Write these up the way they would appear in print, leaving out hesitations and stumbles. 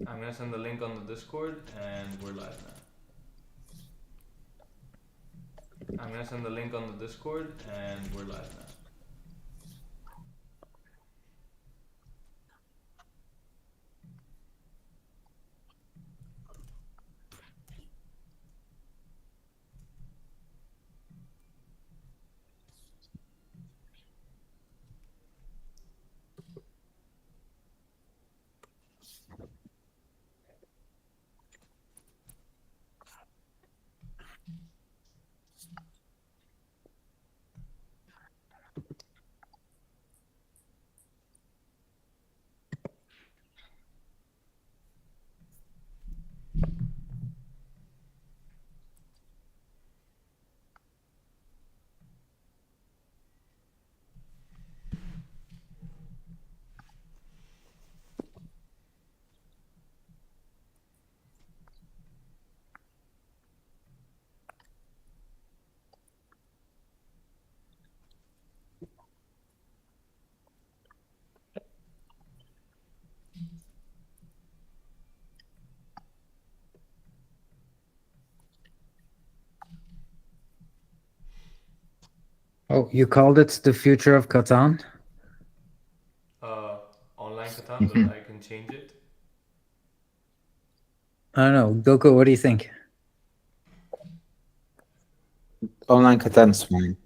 I'm gonna send the link on the Discord and we're live now. I'm gonna send the link on the Discord and we're live now. Oh, you called it the future of Catan? Online Catan, but I can change it. I don't know. Goku, what do you think? Online Catan's fine.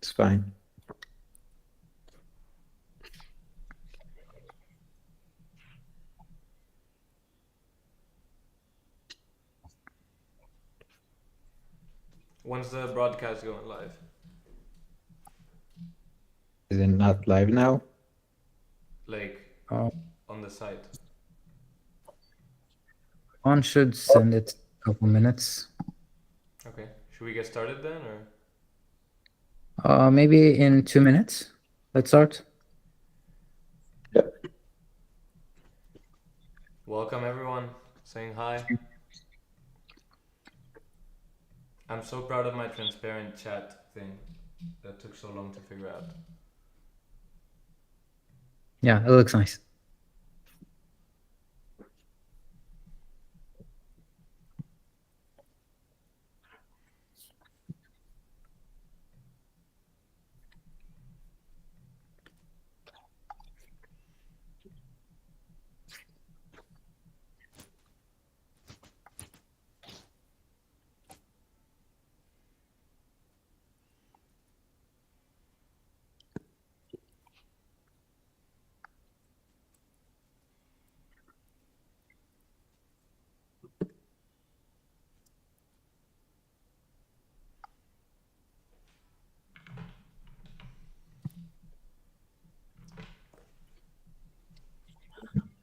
It's fine. When's the broadcast going live? Is it not live now? Like Oh, on the site. one should send it a couple minutes. Okay. Should we get started then, or? Maybe in 2 minutes. Let's start. Yep. Welcome everyone. Saying hi. I'm so proud of my transparent chat thing that took so long to figure out. Yeah, it looks nice.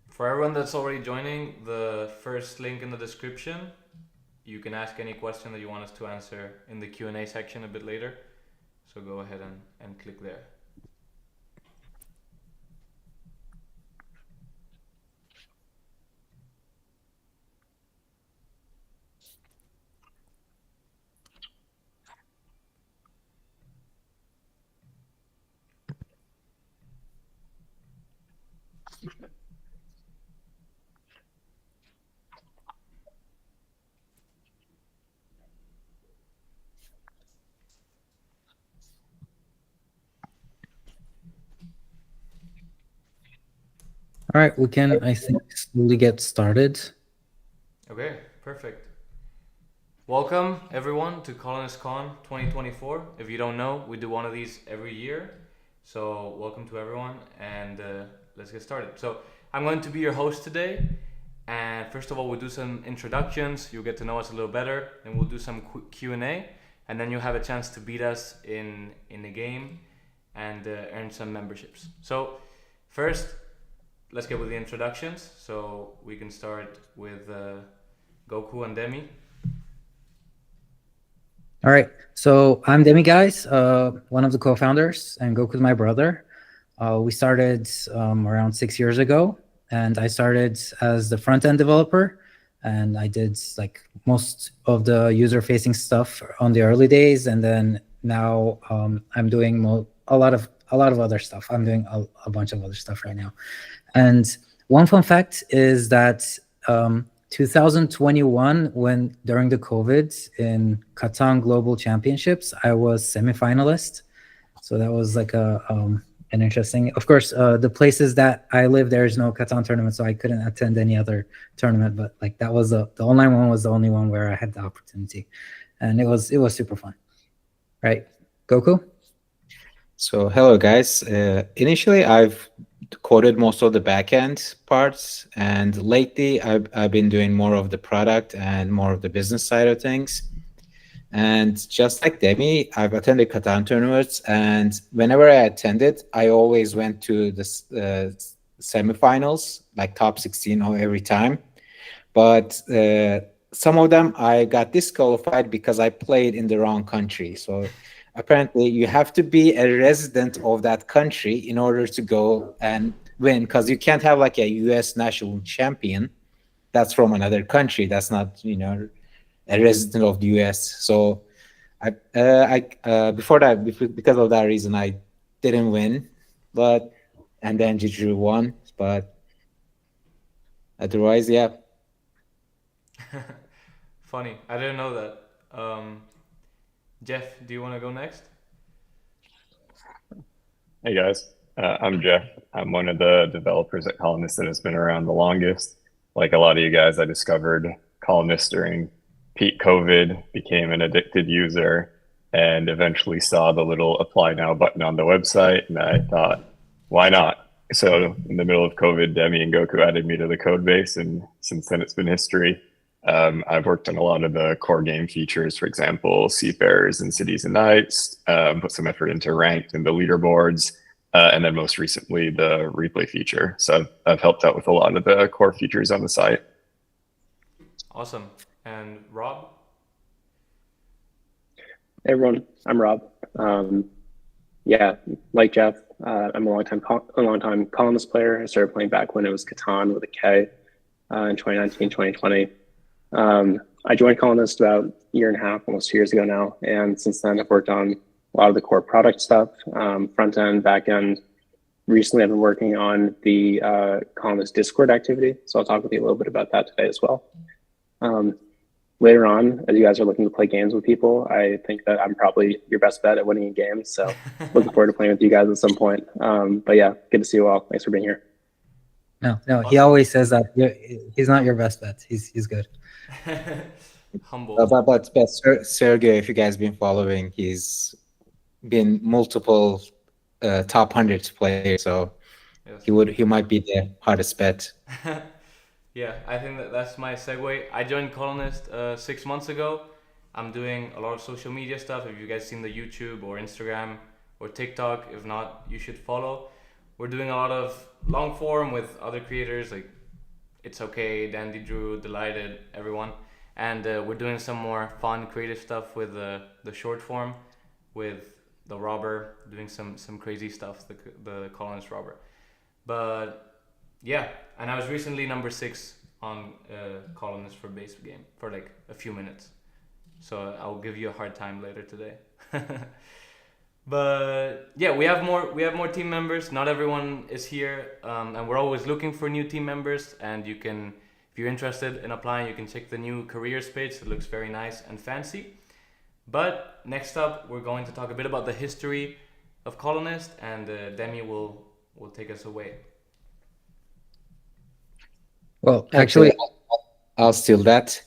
For everyone that's already joining, the first link in the description, you can ask any question that you want us to answer in the Q&A section a bit later. So go ahead and click there. All right, we can, I think, slowly get started. Okay, perfect. Welcome everyone to Colonist Con 2024. If you don't know, we do one of these every year. So welcome to everyone, and let's get started. So I'm going to be your host today, and first of all we'll do some introductions. You'll get to know us a little better, and we'll do some Q&A, and then you'll have a chance to beat us in the game and earn some memberships. So first, let's get with the introductions. So we can start with Goku and Demi. All right, so I'm Demi, guys, one of the co-founders, and Goku's my brother. We started around 6 years ago, and I started as the front-end developer, and I did like most of the user-facing stuff on the early days, and then now I'm doing a lot of other stuff. I'm doing a bunch of other stuff right now. And one fun fact is that 2021, when during the COVID in Catan Global Championships, I was semifinalist. So that was like an interesting. Of course, the places that I live, there is no Catan tournament, so I couldn't attend any other tournament. But like that was the online one was the only one where I had the opportunity, and it was super fun. Right, Goku? So hello guys. Initially, I've coded most of the backend parts, and lately I've been doing more of the product and more of the business side of things. And just like Demi, I've attended Catan tournaments, and whenever I attended, I always went to the semifinals, like top 16 every time. But some of them I got disqualified because I played in the wrong country. So apparently you have to be a resident of that country in order to go and win, because you can't have like a US national champion that's from another country that's not a resident of the US. So before that, because of that reason, I didn't win, and then Juju won. But otherwise, yeah. Funny. I didn't know that. Jeff, do you want to go next? Hey guys, I'm Jeff. I'm one of the developers at Colonist that has been around the longest. Like a lot of you guys, I discovered Colonist during peak COVID, became an addicted user, and eventually saw the little apply now button on the website. And I thought, why not? So in the middle of COVID, Demi and Goku added me to the code base, and since then it's been history. I've worked on a lot of the core game features, for example, Seafarers and Cities and Knights, put some effort into ranked and the leaderboards, and then most recently the replay feature. So I've helped out with a lot of the core features on the site. Awesome. And Rob? Hey everyone, I'm Rob. Yeah, like Jeff, I'm a long time Colonist player. I started playing back when it was Catan with a K in 2019, 2020. I joined Colonist about a year and a half, almost 2 years ago now. And since then I've worked on a lot of the core product stuff, front end, back end. Recently I've been working on the Colonist Discord activity. So I'll talk with you a little bit about that today as well. Later on, as you guys are looking to play games with people, I think that I'm probably your best bet at winning a game. So looking forward to playing with you guys at some point. But yeah, good to see you all. Thanks for being here. No, he always says that he's not your best bet. He's good. Humble. But Sergey, if you guys been following, he's been multiple top 100 players, so yes. He might be the hardest bet. Yeah, I think that's my segue. I joined Colonist 6 months ago. I'm doing a lot of social media stuff. If you guys seen the YouTube or Instagram or TikTok, if not, you should follow. We're doing a lot of long form with other creators like It's Okay, Dandy Drew, Delighted, everyone. And we're doing some more fun, creative stuff with the short form, with the Robber, doing some crazy stuff, the Colonist Robber. But yeah, and I was recently number 6 on Colonist for base game for like a few minutes. So I'll give you a hard time later today. But yeah, we have more team members. Not everyone is here, and we're always looking for new team members. And you can, if you're interested in applying, you can check the new careers page. It looks very nice and fancy. But next up, we're going to talk a bit about the history of Colonist, and Demi will take us away. Well, actually, I'll steal that.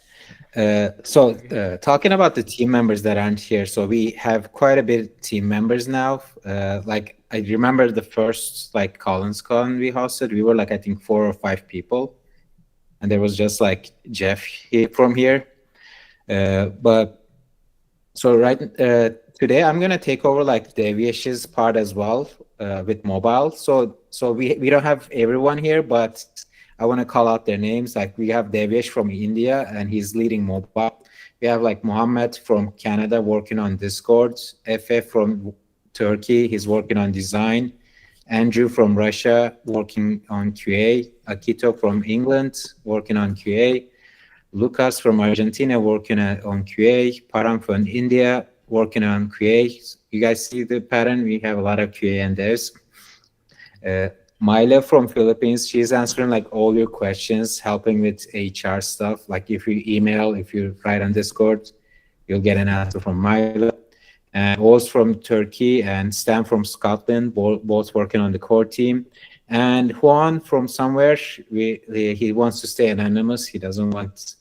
Talking about the team members that aren't here, so we have quite a bit of team members now. Like I remember the first like ColonsCon we hosted, we were like I think 4 or 5 people, and there was just like Jeff here from here. But so today I'm gonna take over like Deviash's part as well with mobile. So we don't have everyone here, but I want to call out their names. Like we have Deviash from India, and he's leading mobile. We have like Mohammed from Canada working on Discord. FF from Turkey, he's working on design. Andrew from Russia working on QA. Akito from England working on QA. Lucas from Argentina working on QA, Param from India working on QA. You guys see the pattern? We have a lot of QA and devs. Myla from Philippines, she's answering like all your questions, helping with HR stuff. Like if you email, if you write on Discord, you'll get an answer from Myla. And Oz from Turkey and Stan from Scotland, both working on the core team. And Juan from somewhere, he wants to stay anonymous. He doesn't want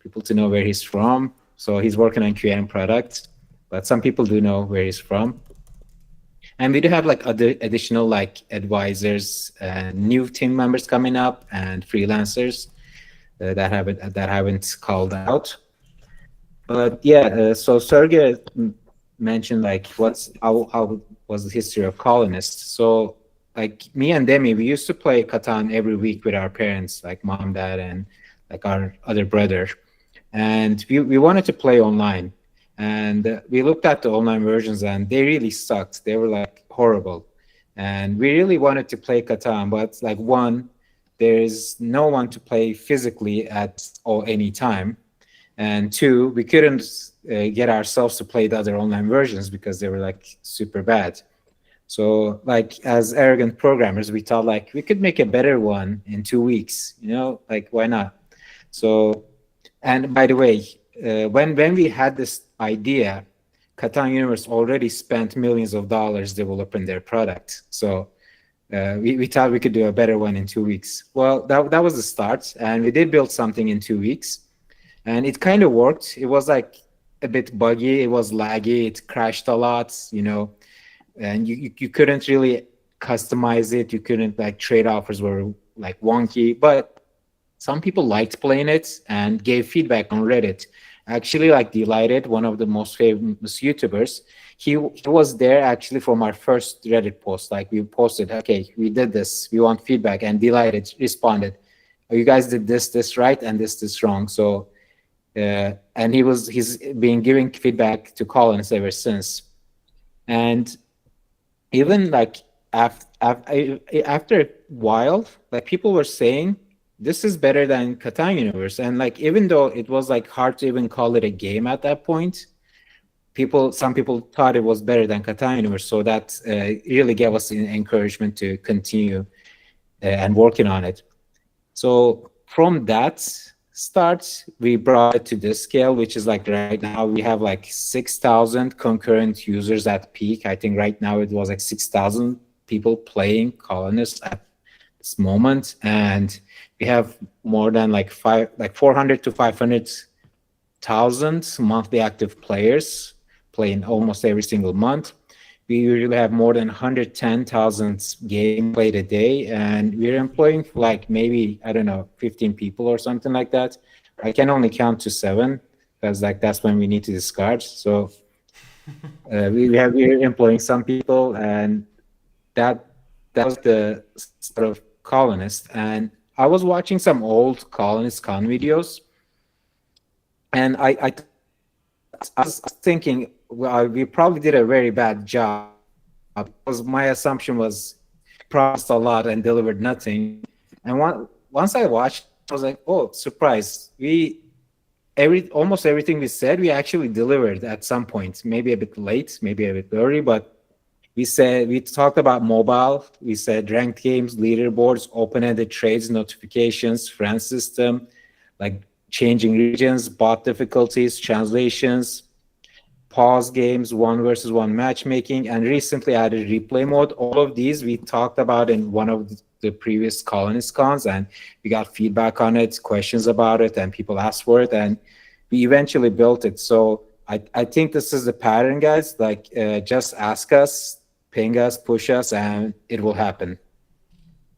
people to know where he's from. So he's working on QM products, but some people do know where he's from. And we do have like other additional like advisors and new team members coming up and freelancers that haven't called out. But yeah, so Sergey mentioned like how was the history of Colonist. So like me and Demi, we used to play Catan every week with our parents, like mom, dad, and like our other brother. And we wanted to play online. And we looked at the online versions and they really sucked. They were like horrible. And we really wanted to play Catan, but like one, there is no one to play physically at any time. And two, we couldn't get ourselves to play the other online versions because they were like super bad. So like as arrogant programmers, we thought like we could make a better one in 2 weeks, like why not? So, and by the way, when we had this idea, Catan Universe already spent millions of dollars developing their product. So we thought we could do a better one in 2 weeks. Well, that was the start, and we did build something in 2 weeks, and it kind of worked. It was like a bit buggy, it was laggy, it crashed a lot, and you couldn't really customize it. You couldn't like trade offers were like wonky, but some people liked playing it and gave feedback on Reddit. Actually, like Delighted, one of the most famous YouTubers, he was there actually from our first Reddit post. Like we posted, okay, we did this, we want feedback, and Delighted responded, oh, you guys did this right, and this wrong. So, and he's been giving feedback to Collins ever since. And even like after a while, like people were saying, this is better than Catan Universe. And like, even though it was like hard to even call it a game at that point, some people thought it was better than Catan Universe. So that really gave us an encouragement to continue and working on it. So from that start, we brought it to this scale, which is like right now we have like 6,000 concurrent users at peak. I think right now it was like 6,000 people playing Colonist at this moment, and we have more than like 400 to 500,000 monthly active players playing almost every single month. We usually have more than 110,000 game played a day, and we're employing like maybe, I don't know, 15 people or something like that. I can only count to 7 because like that's when we need to discard. So we're employing some people, and that was the sort of Colonist. And I was watching some old Colonist Con videos, and I was thinking, well, we probably did a very bad job because my assumption was promised a lot and delivered nothing. And once I watched, I was like, oh, surprise! Almost everything we said, we actually delivered at some point. Maybe a bit late, maybe a bit early, but we talked about mobile. We said ranked games, leaderboards, open-ended trades, notifications, friend system, like changing regions, bot difficulties, translations, pause games, 1v1 matchmaking, and recently added replay mode. All of these we talked about in one of the previous Colonist cons, and we got feedback on it, questions about it, and people asked for it, and we eventually built it. So I think this is the pattern, guys. Like just ask us, ping us, push us, and it will happen.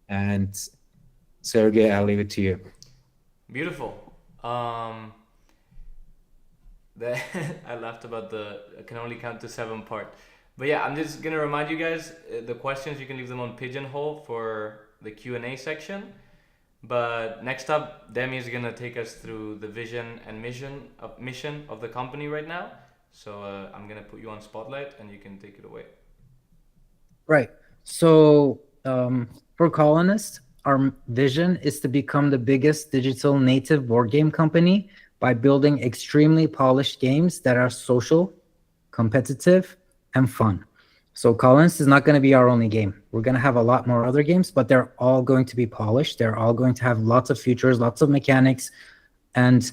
And Sergey, I'll leave it to you. Beautiful. I laughed about the I can only count to 7 part. But yeah, I'm just gonna remind you guys, the questions you can leave them on Pigeonhole for the Q&A section. But next up, Demi is gonna take us through the vision and mission of the company right now. So I'm gonna put you on spotlight, and you can take it away. Right. So for Colonist, our vision is to become the biggest digital native board game company by building extremely polished games that are social, competitive, and fun. So Colonist is not going to be our only game. We're going to have a lot more other games, but they're all going to be polished. They're all going to have lots of features, lots of mechanics, and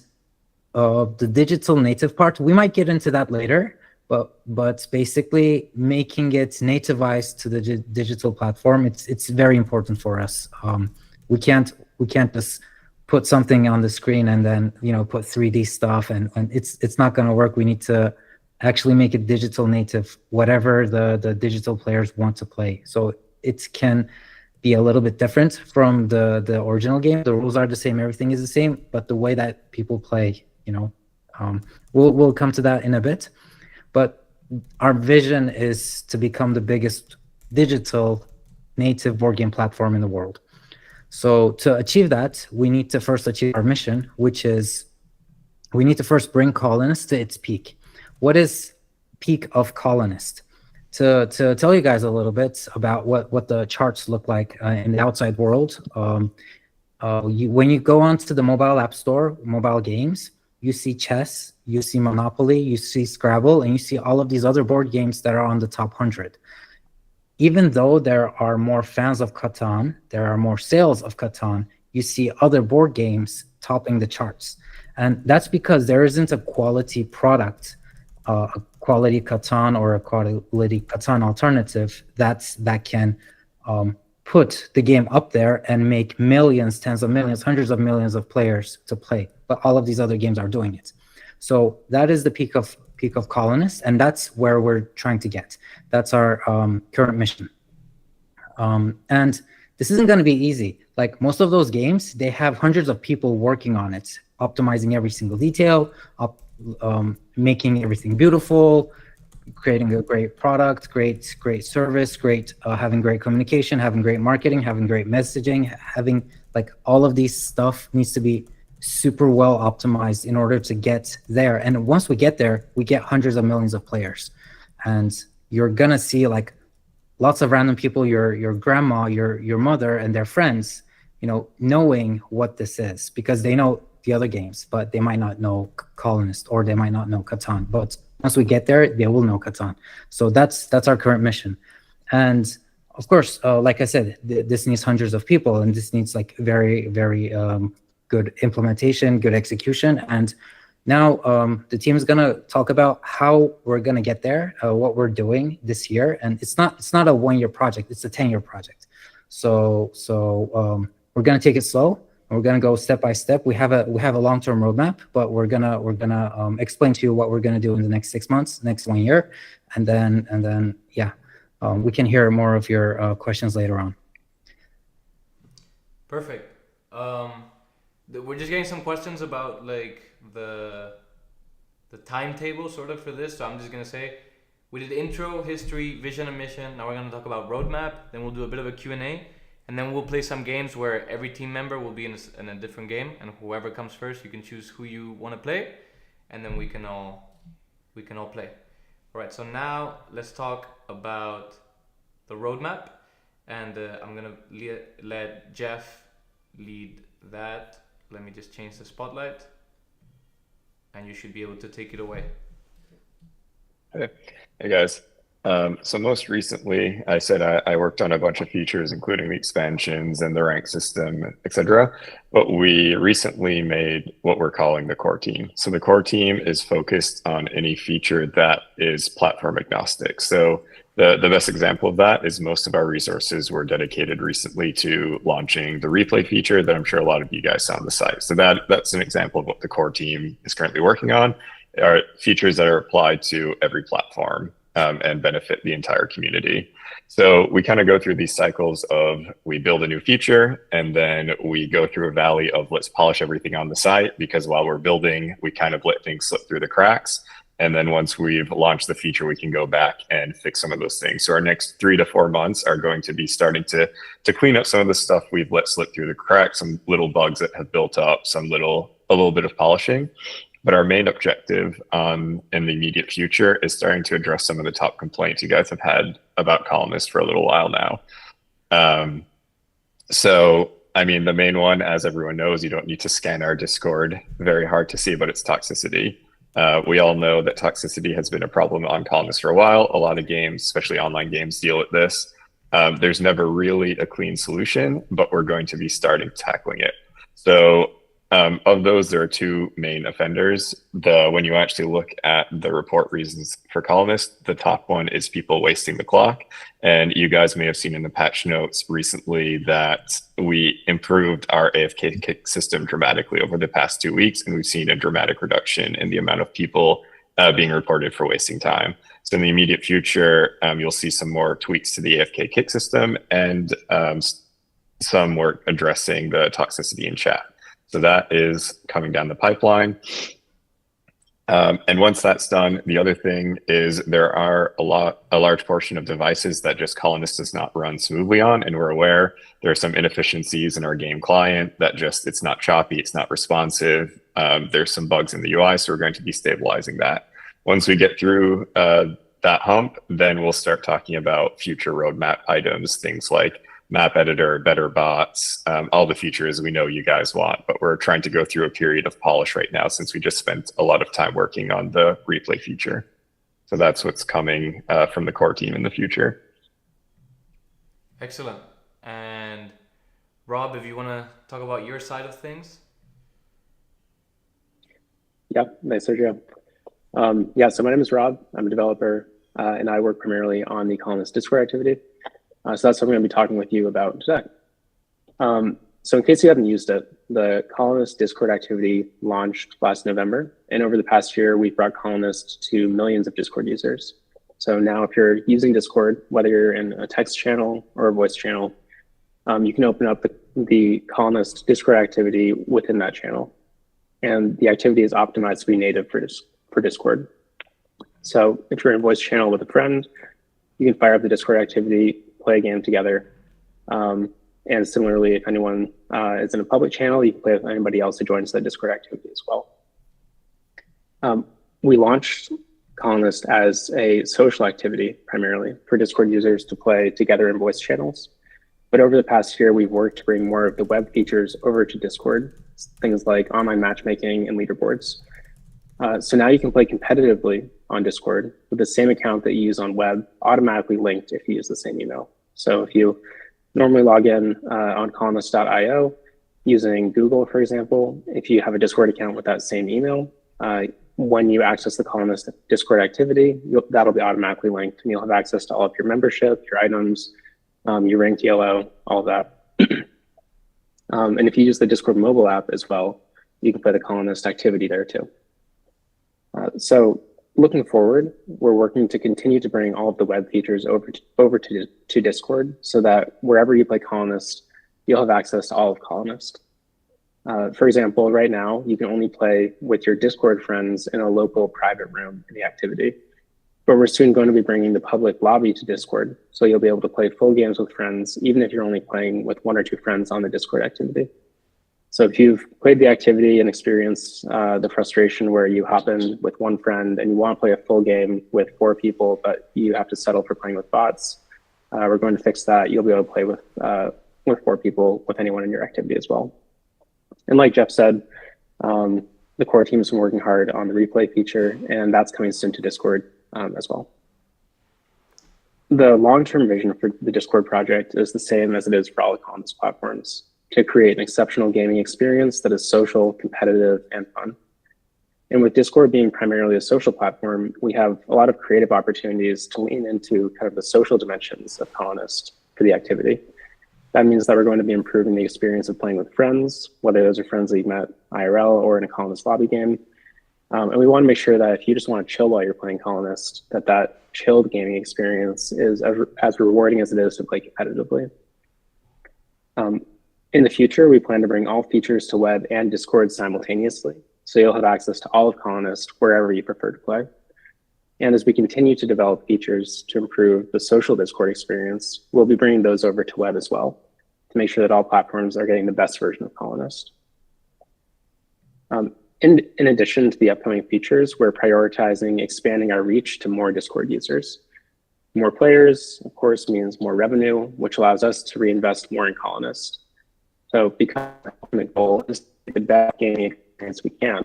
the digital native part, we might get into that later, but basically making it nativized to the digital platform, it's very important for us. We can't just put something on the screen and then put 3D stuff, and it's not going to work. We need to actually make it digital native, whatever the digital players want to play. So it can be a little bit different from the original game. The rules are the same, everything is the same, but the way that people play, we'll come to that in a bit. But our vision is to become the biggest digital native board game platform in the world. So to achieve that, we need to first achieve our mission, which is we need to first bring Colonist to its peak. What is peak of Colonist? To tell you guys a little bit about what the charts look like in the outside world. When you go onto the mobile app store, mobile games, you see chess, you see Monopoly, you see Scrabble, and you see all of these other board games that are on the top 100. Even though there are more fans of Catan, there are more sales of Catan, you see other board games topping the charts. And that's because there isn't a quality product, a quality Catan or a quality Catan alternative that can put the game up there and make millions, tens of millions, hundreds of millions of players to play. But all of these other games are doing it. So that is the peak of Colonist, and that's where we're trying to get. That's our current mission. And this isn't going to be easy. Like most of those games, they have hundreds of people working on it, optimizing every single detail, making everything beautiful, creating a great product, great service, having great communication, having great marketing, having great messaging, having like all of these stuff needs to be super well optimized in order to get there. And once we get there, we get hundreds of millions of players, and you're gonna see like lots of random people, your grandma, your mother, and their friends, knowing what this is because they know the other games, but they might not know Colonist or they might not know Catan. But once we get there, they will know Catan. So that's our current mission. And of course, like I said, this needs hundreds of people, and this needs like very, very good implementation, good execution. And now the team is going to talk about how we're going to get there, what we're doing this year. And it's not a 1-year project, it's a 10-year project. So we're going to take it slow. We're going to go step by step. We have a long-term roadmap, but we're gonna explain to you what we're going to do in the next 6 months, next 1 year, and then we can hear more of your questions later on. Perfect. We're just getting some questions about like the timetable sort of for this. So I'm just gonna say we did intro, history, vision, and mission. Now we're gonna talk about roadmap. Then we'll do a bit of a Q&A. And then we'll play some games where every team member will be in a different game, and whoever comes first, you can choose who you want to play, and then we can all play. All right. So now let's talk about the roadmap, and I'm gonna let Jeff lead that. Let me just change the spotlight, and you should be able to take it away. Hey guys. So most recently, I said I worked on a bunch of features, including the expansions and the rank system, etc. But we recently made what we're calling the core team. So the core team is focused on any feature that is platform agnostic. So the best example of that is most of our resources were dedicated recently to launching the replay feature that I'm sure a lot of you guys saw on the site. So that's an example of what the core team is currently working on. Are features that are applied to every platform. And benefit the entire community. So we kind of go through these cycles of we build a new feature and then we go through a valley of let's polish everything on the site, because while we're building, we kind of let things slip through the cracks. And then once we've launched the feature, we can go back and fix some of those things. So our next 3 to 4 months are going to be starting to clean up some of the stuff we've let slip through the cracks, some little bugs that have built up, a little bit of polishing. But our main objective in the immediate future is starting to address some of the top complaints you guys have had about Colonist for a little while now. So I mean, the main one, as everyone knows, you don't need to scan our Discord very hard to see, but it's toxicity. We all know that toxicity has been a problem on Colonist for a while. A lot of games, especially online games, deal with this. There's never really a clean solution, but we're going to be starting tackling it. So of those, there are two main offenders. When you actually look at the report reasons for Colonist, the top one is people wasting the clock. And you guys may have seen in the patch notes recently that we improved our AFK kick system dramatically over the past 2 weeks, and we've seen a dramatic reduction in the amount of people being reported for wasting time. So in the immediate future, you'll see some more tweaks to the AFK kick system and some work addressing the toxicity in chat. So that is coming down the pipeline. And once that's done, the other thing is there are a large portion of devices that just Colonist does not run smoothly on, and we're aware there are some inefficiencies in our game client that just, it's not choppy, it's not responsive. There's some bugs in the UI, so we're going to be stabilizing that. Once we get through that hump, then we'll start talking about future roadmap items, things like map editor, better bots, all the features we know you guys want, but we're trying to go through a period of polish right now since we just spent a lot of time working on the replay feature. So that's what's coming from the core team in the future. Excellent. And Rob, if you want to talk about your side of things. Yeah, nice, Sergio. Yeah, so my name is Rob. I'm a developer, and I work primarily on the Colonist Discord activity. So that's what I'm going to be talking with you about today. So in case you haven't used it, the Colonist Discord activity launched last November. And over the past year, we've brought Colonist to millions of Discord users. So now if you're using Discord, whether you're in a text channel or a voice channel, you can open up the Colonist Discord activity within that channel. And the activity is optimized to be native for Discord. So if you're in a voice channel with a friend, you can fire up the Discord activity, play a game together. And similarly, if anyone is in a public channel, you can play with anybody else who joins the Discord activity as well. We launched Colonist as a social activity primarily for Discord users to play together in voice channels. But over the past year, we've worked to bring more of the web features over to Discord, things like online matchmaking and leaderboards. So now you can play competitively on Discord with the same account that you use on web, automatically linked if you use the same email. So if you normally log in on colonist.io using Google, for example, if you have a Discord account with that same email, when you access the Colonist Discord activity, that'll be automatically linked, and you'll have access to all of your membership, your items, your ranked ELO, all of that. And if you use the Discord mobile app as well, you can play the Colonist activity there too. So looking forward, we're working to continue to bring all of the web features over to Discord so that wherever you play Colonist, you'll have access to all of Colonist. For example, right now, you can only play with your Discord friends in a local private room in the activity. But we're soon going to be bringing the public lobby to Discord, so you'll be able to play full games with friends, even if you're only playing with 1 or 2 friends on the Discord activity. So if you've played the activity and experienced the frustration where you hop in with 1 friend and you want to play a full game with 4 people, but you have to settle for playing with bots, we're going to fix that. You'll be able to play with 4 people with anyone in your activity as well. And like Jeff said, the core team has been working hard on the replay feature, and that's coming soon to Discord as well. The long-term vision for the Discord project is the same as it is for all the Colonist platforms, to create an exceptional gaming experience that is social, competitive, and fun. And with Discord being primarily a social platform, we have a lot of creative opportunities to lean into kind of the social dimensions of Colonist for the activity. That means that we're going to be improving the experience of playing with friends, whether those are friends that you've met IRL or in a Colonist lobby game. And we want to make sure that if you just want to chill while you're playing Colonist, that chilled gaming experience is as rewarding as it is to play competitively. In the future, we plan to bring all features to web and Discord simultaneously, so you'll have access to all of Colonist wherever you prefer to play. And as we continue to develop features to improve the social Discord experience, we'll be bringing those over to web as well, to make sure that all platforms are getting the best version of Colonist. In addition to the upcoming features, we're prioritizing expanding our reach to more Discord users. More players, of course, means more revenue, which allows us to reinvest more in Colonist. So because our ultimate goal is to get the best gaming experience we can.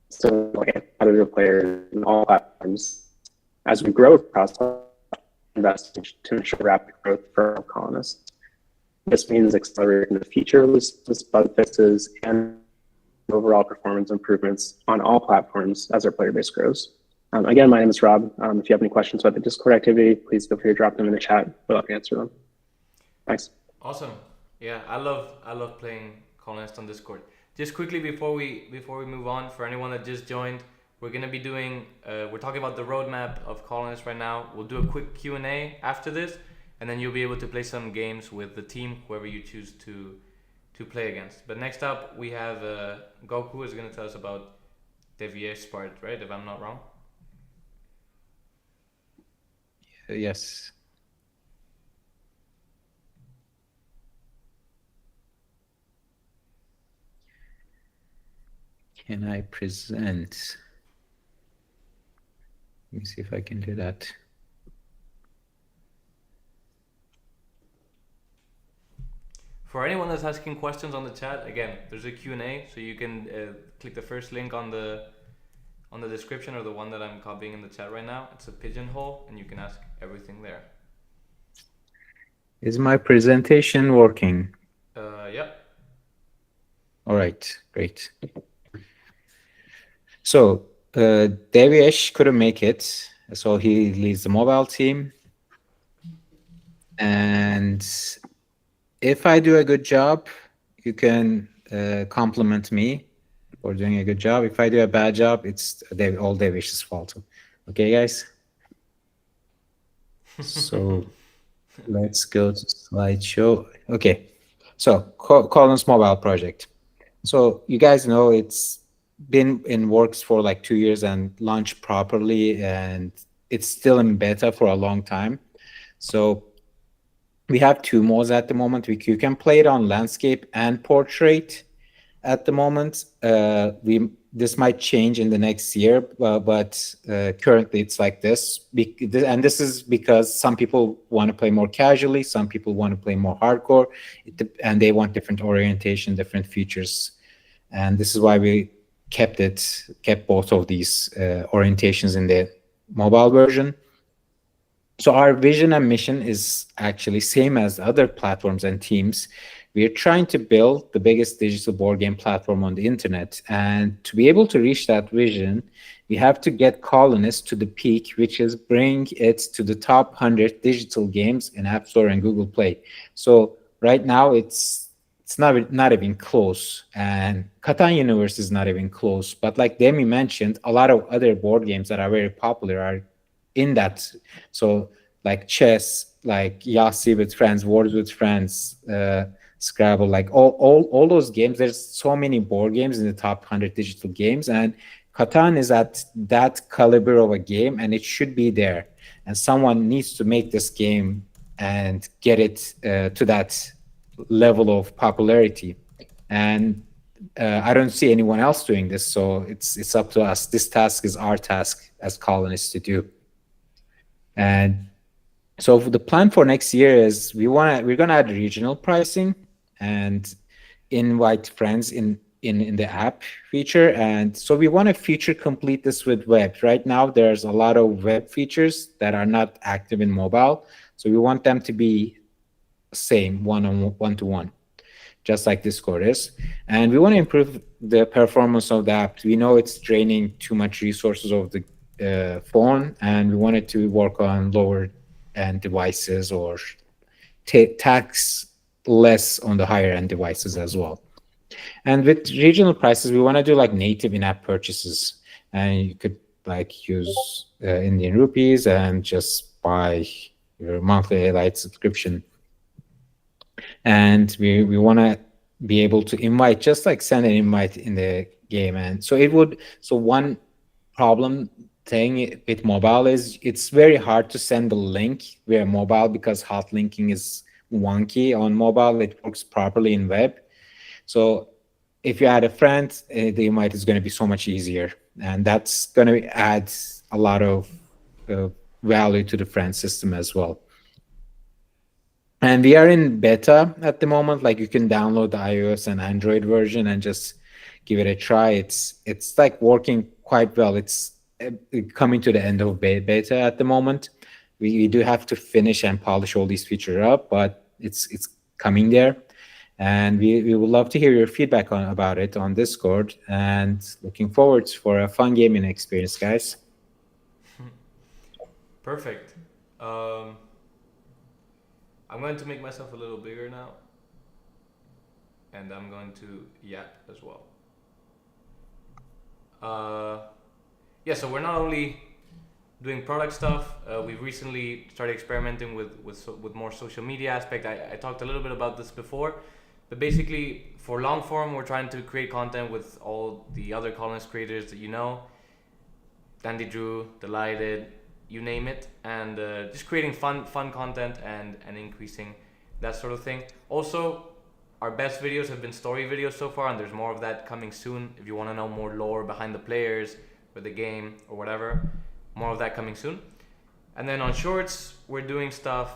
So like competitive players in all platforms, as we grow across invest to ensure rapid growth for our colonists. This means accelerating the feature releases, bug fixes, and overall performance improvements on all platforms as our player base grows. Again, my name is Rob. If you have any questions about the Discord activity, please feel free to drop them in the chat. We'll have to answer them. Thanks. Awesome. Yeah, I love playing Colonist on Discord. Just quickly before we move on, for anyone that just joined, we're gonna be doing we're talking about the roadmap of Colonist right now. We'll do a quick Q&A after this, and then you'll be able to play some games with the team, whoever you choose to play against. But next up, we have Goku is gonna tell us about Devie's part, right? If I'm not wrong. Yes. Can I present? Let me see if I can do that. For anyone that's asking questions on the chat, again, there's a Q&A, so you can click the first link on the description, or the one that I'm copying in the chat right now. It's a pigeonhole, and you can ask everything there. Is my presentation working? Yeah. All right, great. So Deviesh couldn't make it, so he leads the mobile team. And if I do a good job, you can compliment me for doing a good job. If I do a bad job, it's all Deviesh's fault. Okay, guys? So let's go to slideshow. Okay, so Colin's mobile project. So you guys know it's been in works for like 2 years and launched properly, and it's still in beta for a long time. So we have 2 modes at the moment. You can play it on landscape and portrait at the moment. This might change in the next year, but currently it's like this. And this is because some people want to play more casually, some people want to play more hardcore, and they want different orientation, different features. And this is why we kept both of these orientations in the mobile version. So our vision and mission is actually same as other platforms and teams. We are trying to build the biggest digital board game platform on the internet. And to be able to reach that vision, we have to get Colonist to the peak, which is bring it to the top 100 digital games in App Store and Google Play. So right now it's not even close, and Catan Universe is not even close. But like Demi mentioned, a lot of other board games that are very popular are in that. So like chess, like Yahtzee with friends, Words with friends, Scrabble, like all those games. There's so many board games in the top 100 digital games, and Catan is at that caliber of a game, and it should be there. And someone needs to make this game and get it to that level of popularity. And I don't see anyone else doing this, so it's up to us. This task is our task as colonists to do. And so the plan for next year is we're gonna add regional pricing and invite friends in the app feature. And so we want to feature complete this with web. Right now there's a lot of web features that are not active in mobile, so we want them to be same one-to-one, just like Discord is. And we want to improve the performance of the app. We know it's draining too much resources of the phone, and we wanted to work on lower end devices or tax less on the higher end devices as well. And with regional prices, we want to do like native in-app purchases, and you could like use Indian rupees and just buy your monthly Elite subscription. And we want to be able to invite, just like send an invite in the game. And so one problem thing with mobile is it's very hard to send the link via mobile because hot linking is wonky on mobile. It works properly in web. So if you add a friend, the invite is going to be so much easier, and that's going to add a lot of value to the friend system as well. And we are in beta at the moment. Like you can download the iOS and Android version and just give it a try. It's like working quite well. It's coming to the end of beta at the moment. We do have to finish and polish all these features up, but it's coming there. And we would love to hear your feedback about it on Discord. And looking forward for a fun gaming experience, guys. Perfect. I'm going to make myself a little bigger now. And I'm going to yap as well. Yeah, so we're not only doing product stuff. We've recently started experimenting with more social media aspect. I talked a little bit about this before, but basically for long form, we're trying to create content with all the other Colonist creators that you know, Dandy Drew, Delighted, you name it, and just creating fun content and increasing that sort of thing. Also, our best videos have been story videos so far, and there's more of that coming soon. If you want to know more lore behind the players or the game or whatever, more of that coming soon. And then on shorts, we're doing stuff.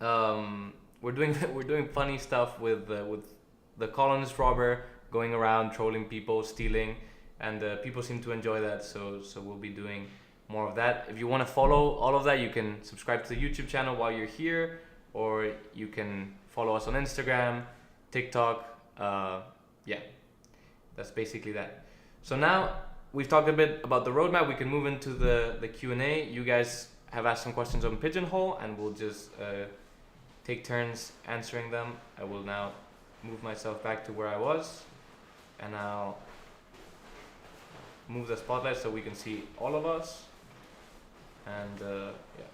We're doing funny stuff with the colonist robber going around trolling people, stealing, and people seem to enjoy that. So we'll be doing more of that. If you want to follow all of that, you can subscribe to the YouTube channel while you're here, or you can follow us on Instagram, TikTok. Yeah, that's basically that. So now we've talked a bit about the roadmap. We can move into the Q&A. You guys have asked some questions on Pigeonhole, and we'll just take turns answering them. I will now move myself back to where I was, and I'll move the spotlight so we can see all of us. And yeah.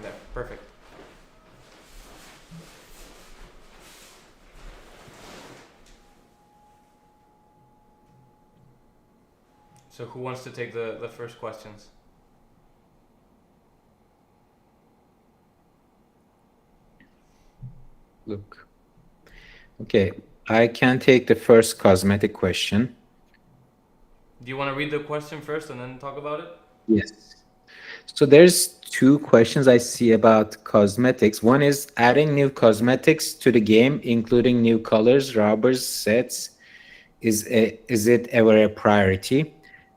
There, perfect. So who wants to take the first questions? Look. Okay, I can take the first cosmetic question. Do you want to read the question first and then talk about it? Yes. So there's two questions I see about cosmetics. One is adding new cosmetics to the game, including new colors, robbers, sets. Is it ever a priority?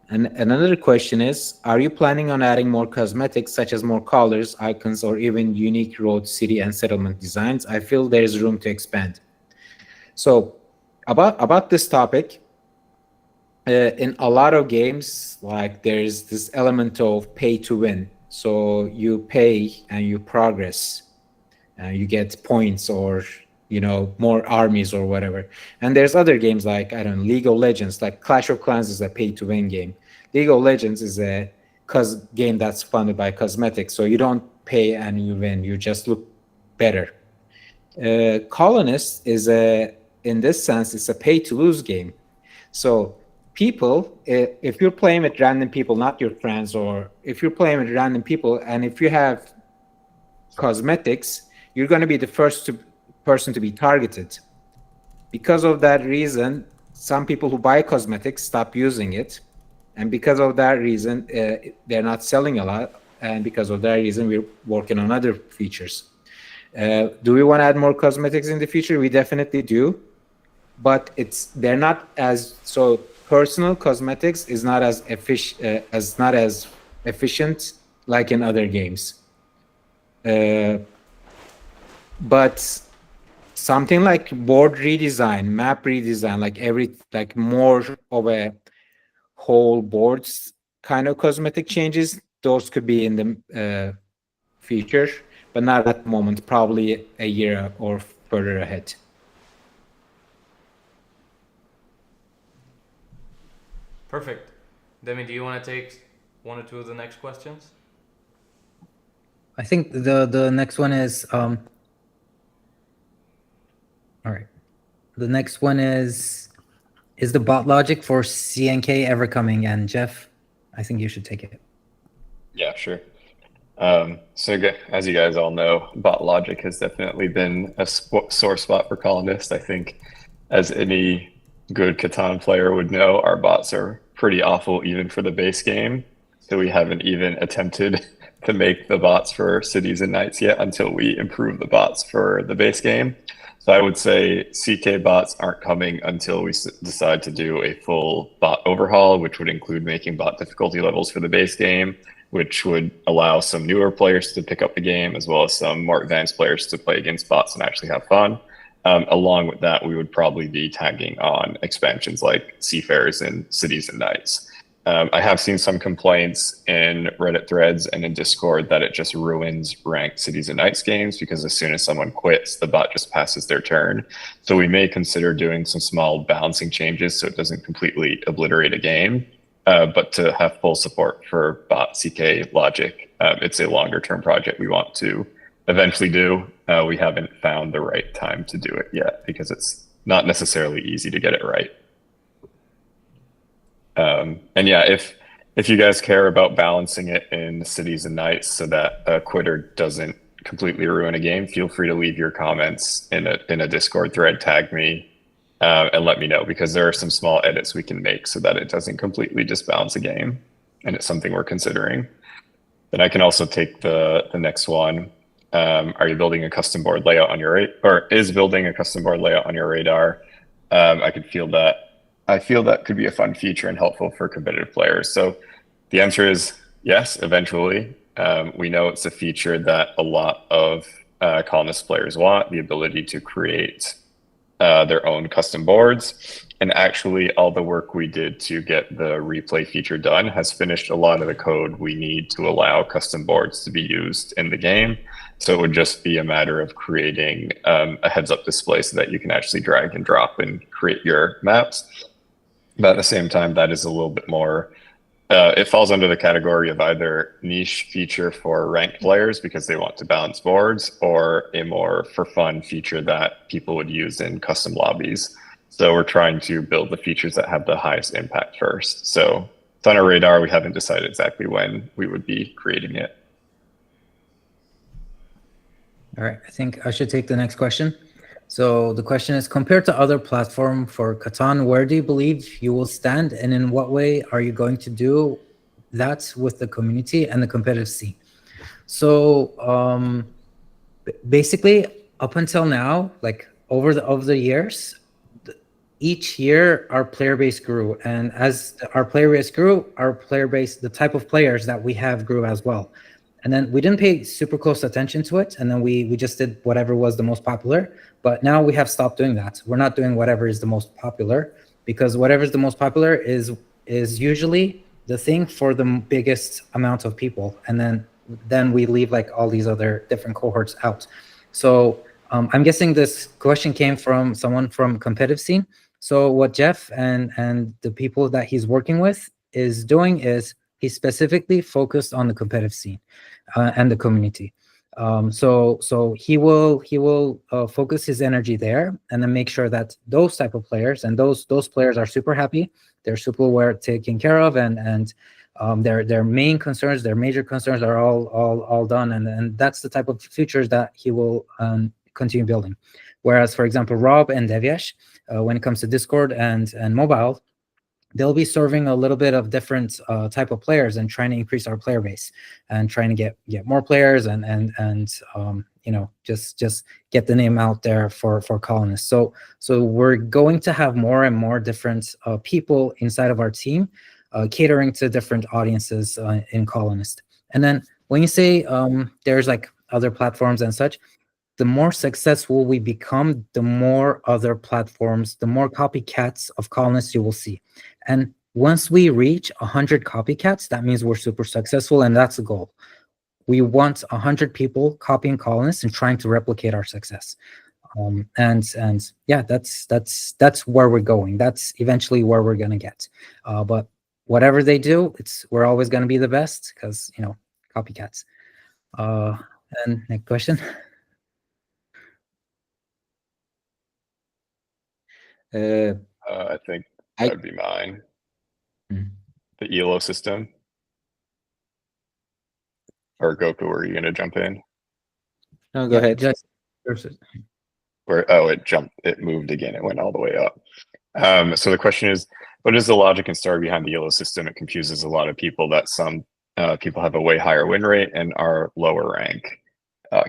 And another question is, are you planning on adding more cosmetics, such as more colors, icons, or even unique road, city, and settlement designs? I feel there's room to expand. So about this topic, in a lot of games, like there's this element of pay to win. So you pay and you progress, you get points or more armies or whatever. And there's other games like, I don't know, League of Legends, like Clash of Clans is a pay to win game. League of Legends is a game that's funded by cosmetics. So you don't pay and you win, you just look better. Colonist is in this sense, it's a pay to lose game. So people, if you're playing with random people, not your friends, or if you're playing with random people, and if you have cosmetics, you're going to be the first person to be targeted. Because of that reason, some people who buy cosmetics stop using it, and because of that reason, they're not selling a lot, and because of that reason, we're working on other features. Do we want to add more cosmetics in the future? We definitely do, but they're not as so. Personal cosmetics is not as efficient like in other games. But something like board redesign, map redesign, like more of a whole boards kind of cosmetic changes, those could be in the future, but not at the moment, probably a year or further ahead. Perfect. Demi, do you want to take one or two of the next questions? I think the next one is all right. The next one is the bot logic for CNK ever coming? And Jeff, I think you should take it. Yeah, sure. So as you guys all know, bot logic has definitely been a sore spot for Colonist. I think as any good Catan player would know, our bots are pretty awful even for the base game. So we haven't even attempted to make the bots for cities and nights yet until we improve the bots for the base game. So I would say CK bots aren't coming until we decide to do a full bot overhaul, which would include making bot difficulty levels for the base game, which would allow some newer players to pick up the game, as well as some more advanced players to play against bots and actually have fun. Along with that, we would probably be tagging on expansions like Seafarers and Cities and Nights. I have seen some complaints in Reddit threads and in Discord that it just ruins ranked Cities and Nights games because as soon as someone quits, the bot just passes their turn. So we may consider doing some small balancing changes so it doesn't completely obliterate a game. But to have full support for bot CK logic, it's a longer term project we want to eventually do. We haven't found the right time to do it yet because it's not necessarily easy to get it right. And yeah, if you guys care about balancing it in Cities and Nights so that a quitter doesn't completely ruin a game, feel free to leave your comments in a Discord thread, tag me, and let me know, because there are some small edits we can make so that it doesn't completely disbalance a game, and it's something we're considering. Then I can also take the next one. Are you building a custom board layout on your or is building a custom board layout on your radar? I feel that could be a fun feature and helpful for competitive players. So the answer is yes, eventually. We know it's a feature that a lot of Colonist players want, the ability to create their own custom boards. And actually all the work we did to get the replay feature done has finished a lot of the code we need to allow custom boards to be used in the game. So it would just be a matter of creating a heads-up display so that you can actually drag and drop and create your maps. But at the same time, that is a little bit more, it falls under the category of either niche feature for ranked players because they want to balance boards, or a more for fun feature that people would use in custom lobbies. So we're trying to build the features that have the highest impact first. So it's on our radar. We haven't decided exactly when we would be creating it. All right, I think I should take the next question. So the question is, compared to other platform for Catan, where do you believe you will stand, and in what way are you going to do that with the community and the competitive scene? So basically, up until now, like over the years, each year our player base grew, and as our player base grew, the type of players that we have grew as well. And then we didn't pay super close attention to it, and then we just did whatever was the most popular. But now we have stopped doing that. We're not doing whatever is the most popular, because whatever is the most popular is usually the thing for the biggest amount of people, and then we leave like all these other different cohorts out. So I'm guessing this question came from someone from competitive scene. So what Jeff and the people that he's working with is doing is he's specifically focused on the competitive scene and the community. So he will focus his energy there, and then make sure that those type of players and those players are super happy, they're super well taken care of, and their main concerns, their major concerns are all done, and that's the type of features that he will continue building. Whereas, for example, Rob and Devyesh, when it comes to Discord and mobile, they'll be serving a little bit of different type of players and trying to increase our player base and trying to get more players and you know, just get the name out there for Colonists. So we're going to have more and more different people inside of our team catering to different audiences in Colonist. And then when you say there's like other platforms and such, the more successful we become, the more other platforms, the more copycats of Colonists you will see. And once we reach 100 copycats, that means we're super successful, and that's the goal. We want 100 people copying Colonists and trying to replicate our success. And yeah, that's where we're going. That's eventually where we're gonna get. But whatever they do, we're always gonna be the best because, you know, copycats. And next question. I think that would be mine. The ELO system. Or Goku, are you going to jump in? No, go ahead. It moved again. It went all the way up. So the question is, what is the logic and story behind the ELO system? It confuses a lot of people that some people have a way higher win rate, and our lower rank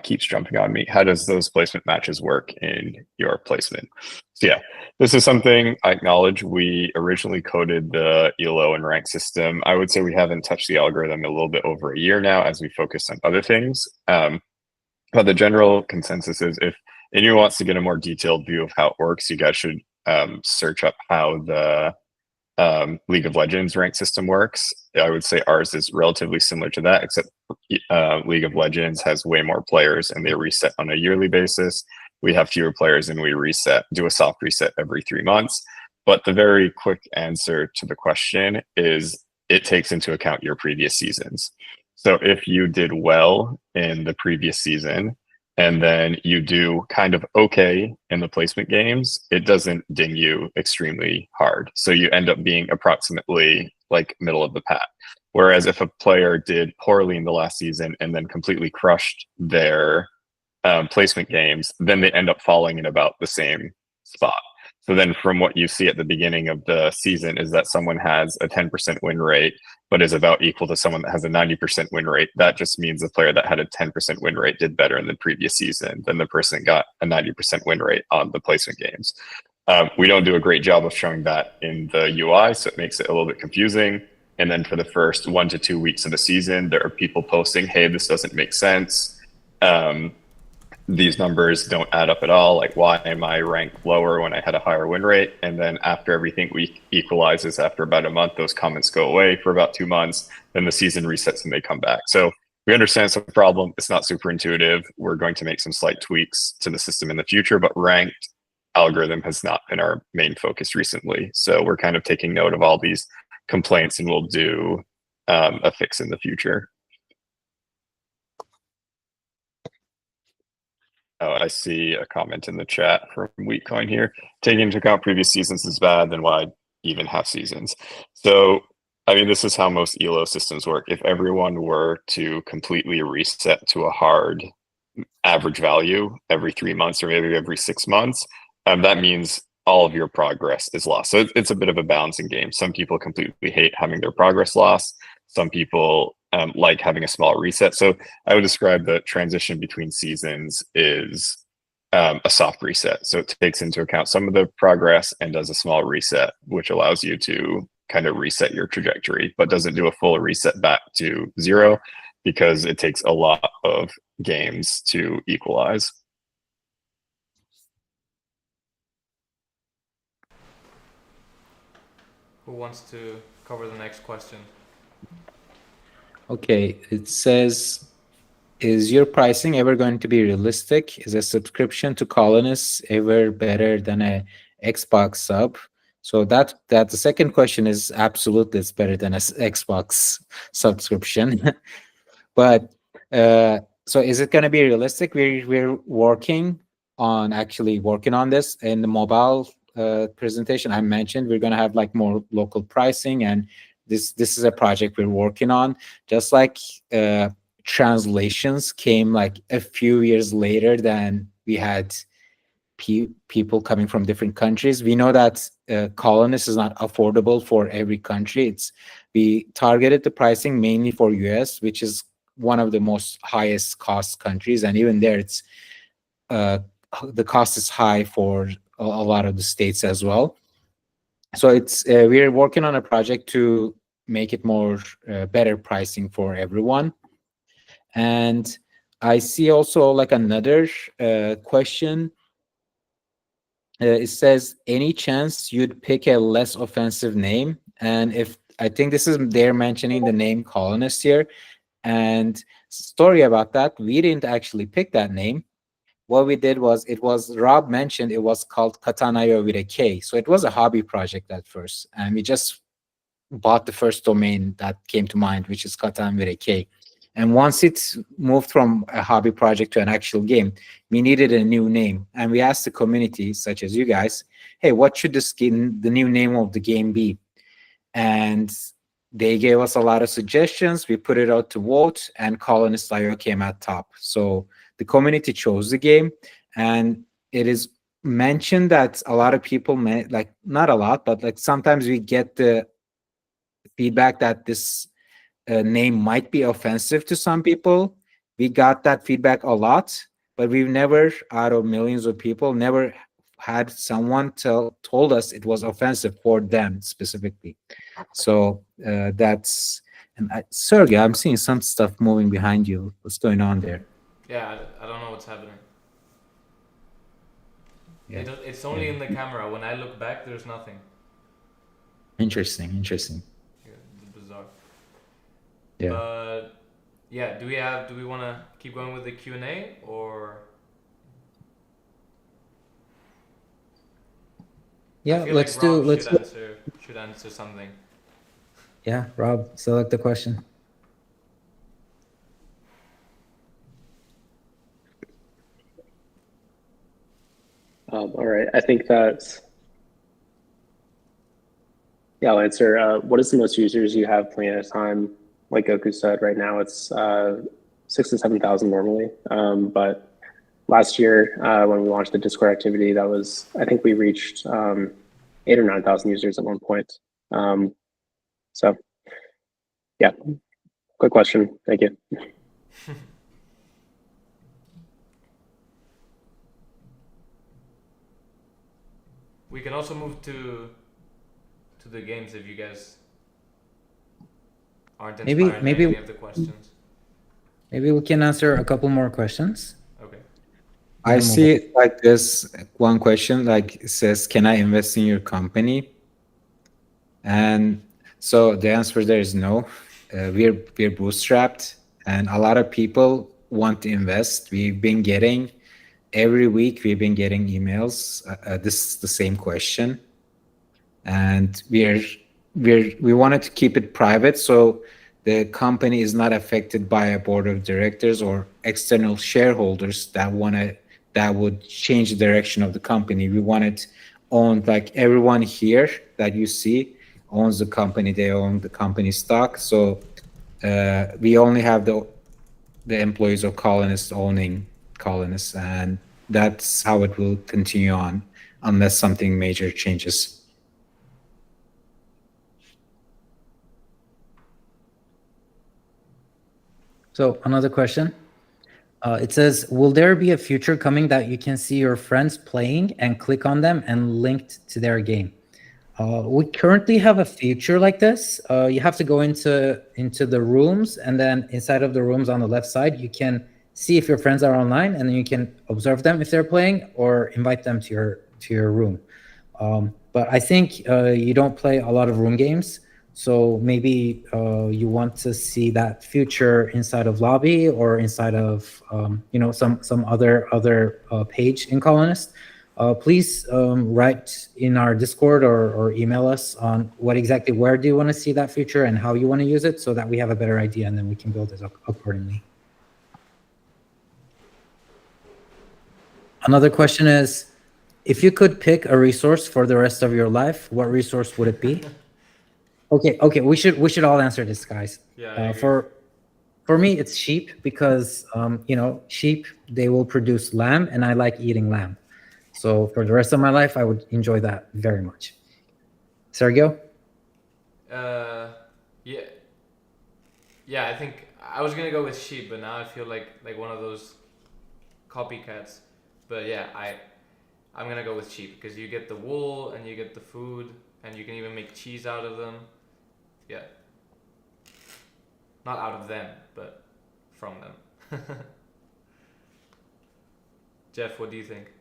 keeps jumping on me. How does those placement matches work in your placement? So yeah, this is something I acknowledge. We originally coded the ELO and rank system. I would say we haven't touched the algorithm a little bit over a year now as we focus on other things. But the general consensus is if anyone wants to get a more detailed view of how it works, you guys should search up how the League of Legends rank system works. I would say ours is relatively similar to that, except League of Legends has way more players and they reset on a yearly basis. We have fewer players and we do a soft reset every 3 months. But the very quick answer to the question is it takes into account your previous seasons. So if you did well in the previous season, and then you do kind of okay in the placement games, it doesn't ding you extremely hard. So you end up being approximately like middle of the pack. Whereas if a player did poorly in the last season and then completely crushed their placement games, then they end up falling in about the same spot. So then from what you see at the beginning of the season is that someone has a 10% win rate, but is about equal to someone that has a 90% win rate. That just means the player that had a 10% win rate did better in the previous season than the person that got a 90% win rate on the placement games. We don't do a great job of showing that in the UI, so it makes it a little bit confusing. And then for the first 1 to 2 weeks of the season, there are people posting, hey, this doesn't make sense. These numbers don't add up at all. Like, why am I ranked lower when I had a higher win rate? And then after everything equalizes after about a month, those comments go away for about 2 months. Then the season resets and they come back. So we understand it's a problem. It's not super intuitive. We're going to make some slight tweaks to the system in the future, but ranked algorithm has not been our main focus recently. So we're kind of taking note of all these complaints and we'll do a fix in the future. Oh, I see a comment in the chat from Wheatcoin here. Taking into account previous seasons is bad, then why even have seasons? So, I mean, this is how most ELO systems work. If everyone were to completely reset to a hard average value every 3 months or maybe every 6 months, that means all of your progress is lost. So it's a bit of a balancing game. Some people completely hate having their progress lost. Some people like having a small reset. So I would describe the transition between seasons is a soft reset. So it takes into account some of the progress and does a small reset, which allows you to kind of reset your trajectory, but doesn't do a full reset back to 0 because it takes a lot of games to equalize. Who wants to cover the next question? Okay, it says, is your pricing ever going to be realistic? Is a subscription to Colonists ever better than a Xbox sub? So that the second question is absolutely it's better than a Xbox subscription. But so is it going to be realistic? We're actually working on this in the mobile presentation I mentioned. We're going to have like more local pricing, and this is a project we're working on. Just like translations came like a few years later than we had people coming from different countries. We know that Colonist is not affordable for every country. We targeted the pricing mainly for US, which is one of the most highest cost countries, and even there it's the cost is high for a lot of the states as well. So we're working on a project to make it more better pricing for everyone. And I see also like another question. It says, any chance you'd pick a less offensive name? And if I think this is they're mentioning the name Colonist here. And story about that, we didn't actually pick that name. What we did was, Rob mentioned it was called Catan with a K. So it was a hobby project at first. And we just bought the first domain that came to mind, which is Catan with a K. And once it's moved from a hobby project to an actual game, we needed a new name. And we asked the community, such as you guys, hey, what should the new name of the game be? And they gave us a lot of suggestions. We put it out to vote, and Colonist.io came at top. So the community chose the game, and it is mentioned that a lot of people like, not a lot, but like sometimes we get the feedback that this name might be offensive to some people. We got that feedback a lot, but we've never, out of millions of people, never had someone told us it was offensive for them specifically. So that's, and Sergey, I'm seeing some stuff moving behind you. What's going on there? Yeah, I don't know what's happening. Yeah. It's only in the camera. When I look back, there's nothing. Interesting. Yeah, it's bizarre. Yeah. But yeah, do we want to keep going with the Q&A or? Yeah, I feel let's like do. Rob Let's. should answer something. Yeah, Rob, select the question. All right. I think that, yeah, I'll answer. What is the most users you have playing at a time? Like Goku said, right now it's 6,000 to 7,000 normally. But last year, when we launched the Discord activity, I think we reached 8,000 or 9,000 users at one point. So, yeah, good question. Thank you. We can also move to the games if you guys aren't inspired by any of the questions. Maybe we can answer a couple more questions. Okay. I see it like this. One question like it says, can I invest in your company? And so the answer there is no. We're bootstrapped, and a lot of people want to invest. Every week we've been getting emails. This is the same question, and we wanted to keep it private, so the company is not affected by a board of directors or external shareholders that would change the direction of the company. We want it owned, like everyone here that you see owns the company. They own the company stock. So we only have the employees of Colonist owning Colonist, and that's how it will continue on unless something major changes. So another question. It says, will there be a future coming that you can see your friends playing and click on them and linked to their game? We currently have a feature like this. You have to go into the rooms, and then inside of the rooms on the left side, you can see if your friends are online, and then you can observe them if they're playing or invite them to your room. But I think you don't play a lot of room games, so maybe you want to see that feature inside of lobby or inside of some other page in Colonist. Please write in our Discord or email us on where do you want to see that feature and how you want to use it, so that we have a better idea and then we can build it accordingly. Another question is, if you could pick a resource for the rest of your life, what resource would it be? Okay, we should all answer this, guys. Yeah. For me, it's sheep, because sheep, they will produce lamb, and I like eating lamb. So for the rest of my life, I would enjoy that very much. Sergio? Yeah, I think I was gonna go with sheep, but now I feel like one of those copycats. But yeah, I'm gonna go with sheep, because you get the wool and you get the food and you can even make cheese out of them. Yeah. Not out of them, but from them. Jeff, what do you think?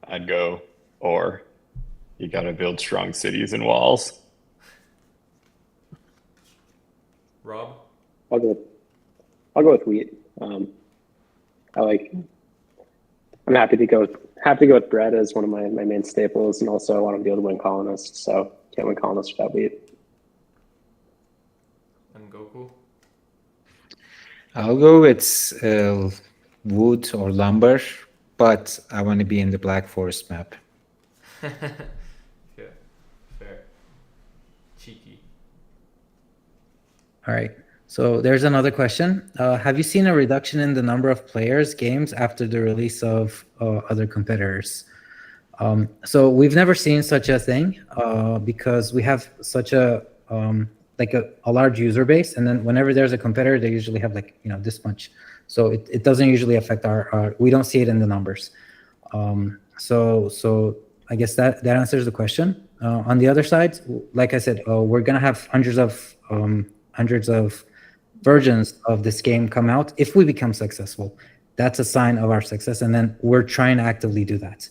I'd go, or you gotta build strong cities and walls. Rob? I'll go with wheat. I'm happy to go with bread as one of my main staples, and also I want to be able to win Colonist, so can't win Colonist without wheat. And Goku? I'll go with wood or lumber, but I want to be in the Black Forest map. Yeah, fair. Cheeky. All right. So there's another question. Have you seen a reduction in the number of players games after the release of other competitors? So we've never seen such a thing because we have such a like a large user base, and then whenever there's a competitor, they usually have like, you know, this much. So it doesn't usually affect our we don't see it in the numbers. So I guess that answers the question. On the other side, like I said, we're gonna have hundreds of versions of this game come out if we become successful. That's a sign of our success, and then we're trying to actively do that,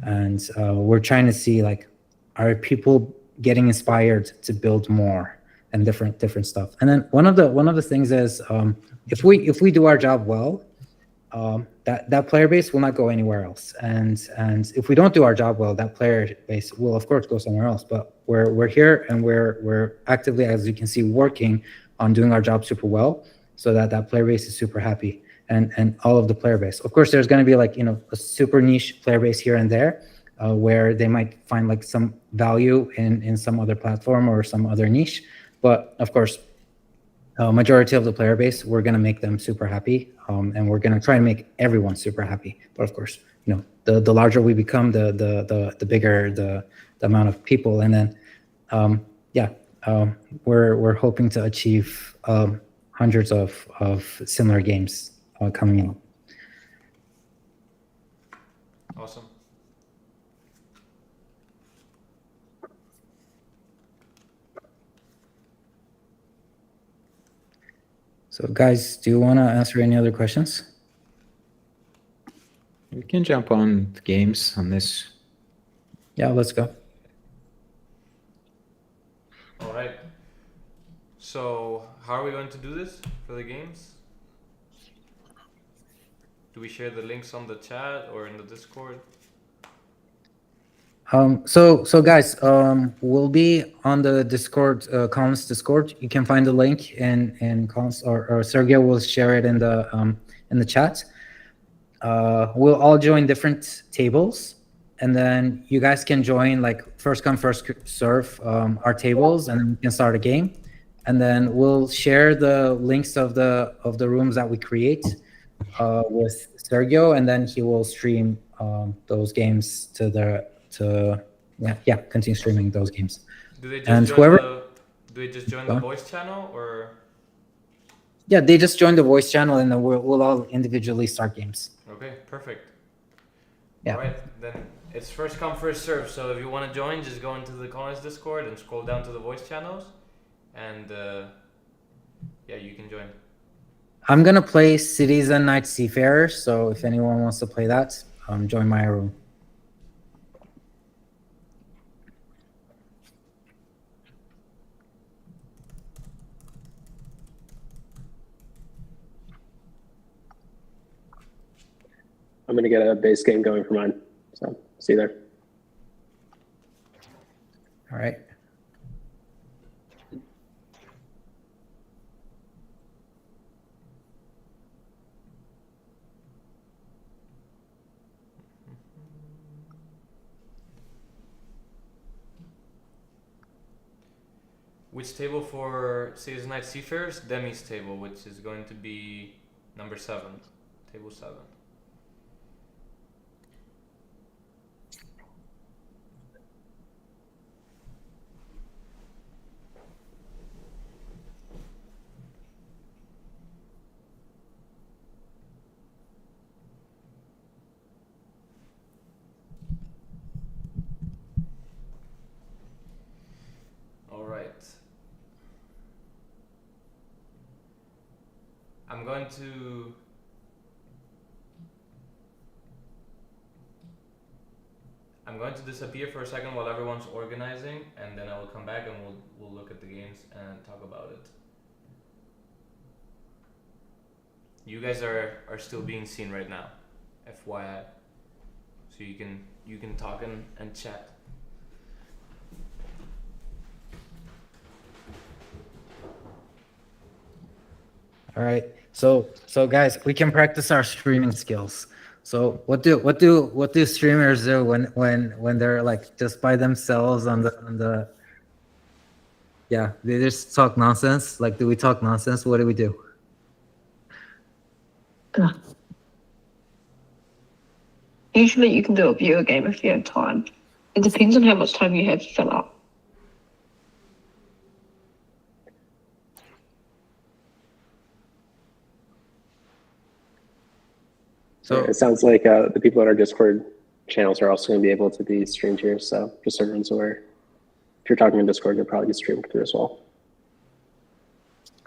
and we're trying to see, like, are people getting inspired to build more and different stuff. And then one of the things is, if we do our job well, that player base will not go anywhere else. And if we don't do our job well, that player base will of course go somewhere else. But we're here, and we're actively, as you can see, working on doing our job super well, so that player base is super happy, and all of the player base. Of course, there's going to be, like, you know, a super niche player base here and there, where they might find like some value in some other platform or some other niche. But of course, majority of the player base, we're going to make them super happy, and we're going to try and make everyone super happy. But of course, you know, the larger we become, the bigger the amount of people. And then we're hoping to achieve hundreds of similar games coming in. Awesome. So guys, do you want to answer any other questions? We can jump on the games on this. Yeah, let's go. All right. So how are we going to do this for the games? Do we share the links on the chat or in the Discord? So guys, we'll be on the Discord, Colonist Discord. You can find the link in Colonist, or Sergio will share it in the chat. We'll all join different tables, and then you guys can join, like, first come first serve our tables, and then we can start a game. And then we'll share the links of the rooms that we create with Sergio, and then he will stream those games continue streaming those games. Do they just And join whoever, do they just join the voice channel, or? yeah, they just join the voice channel, and then we'll all individually start games. Okay, perfect. Yeah. All right, then it's first come first serve. So if you want to join, just go into the Colonist Discord and scroll down to the voice channels, and you can join. I'm gonna play Cities and Night Seafarers, so if anyone wants to play that, join my room. I'm going to get a base game going for mine. So see you there. All right. Which table for Cities and Night Seafarers? Demi's table, which is going to be number 7, table 7. All right. I'm going to disappear for a second while everyone's organizing, and then I will come back and we'll look at the games and talk about it. You guys are still being seen right now, FYI. So you can talk and chat. All right. So guys, we can practice our streaming skills. So what do streamers do when they're like just by themselves on the yeah, they just talk nonsense? Like, do we talk nonsense? What do we do? Usually you can do a viewer game if you have time. It depends on how much time you have to fill up. So it sounds like the people in our Discord channels are also going to be able to be streamed here. So just so everyone's aware, if you're talking in Discord, you'll probably be streamed through as well.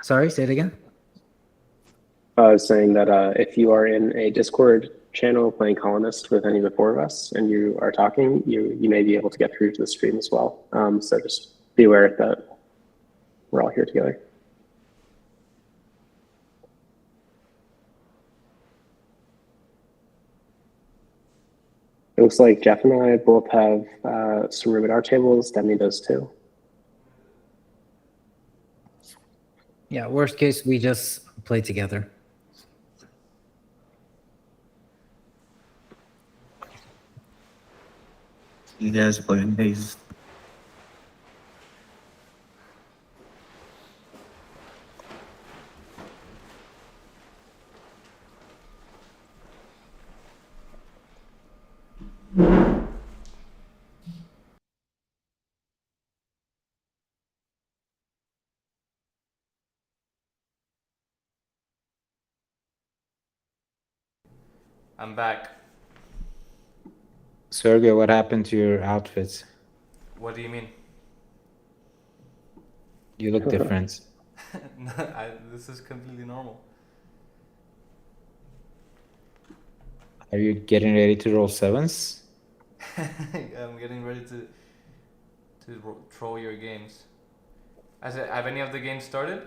sorry, say it again. I was saying that if you are in a Discord channel playing Colonist with any of the four of us and you are talking, you may be able to get through to the stream as well. So just be aware that we're all here together. It looks like Jeff and I both have some room at our tables. Demi does too. Yeah, worst case, we just play together. You guys playing days? I'm back. Sergio, what happened to your outfits? What do you mean? You look different. No, this is completely normal. Are you getting ready to roll sevens? I'm getting ready to troll your games. Have any of the games started?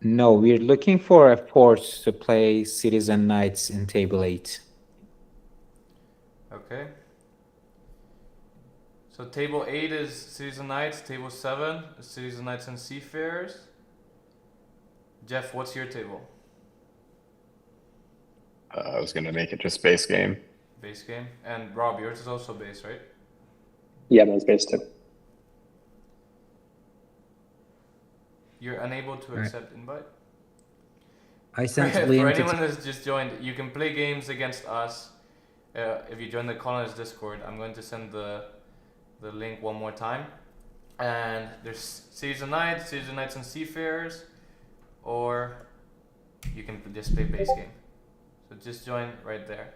No, we're looking for a force to play Cities and Knights in table 8. Okay. So table 8 is Cities and Knights. Table 7 is Cities and Knights and Seafarers. Jeff, what's your table? I was gonna make it just base game. Base game. And Rob, yours is also base, right? Yeah, mine's base too. You're unable to Right. accept invite. I sent For Liam anyone to. that's just joined, you can play games against us. If you join the Colonist Discord, I'm going to send the link one more time. And there's Cities and Knights and Seafarers, or you can just play base game. So just join right there.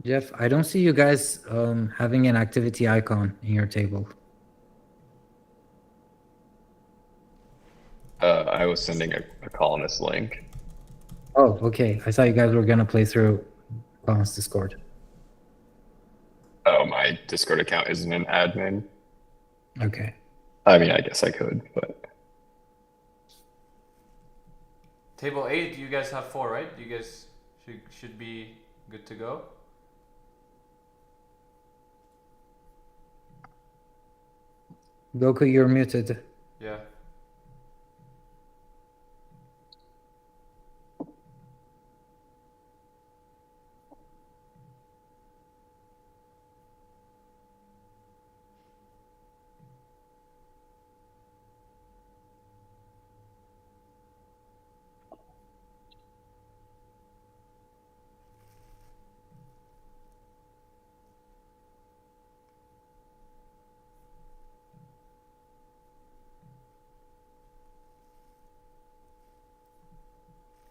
Jeff, I don't see you guys having an activity icon in your table. I was sending a colonist link. Oh, okay. I thought you guys were gonna play through Balance Discord. Oh, my Discord account isn't an admin. Okay. I mean, I guess I could, but Table 8, you guys have 4, right? You guys should be good to go. Goku, you're muted. Yeah.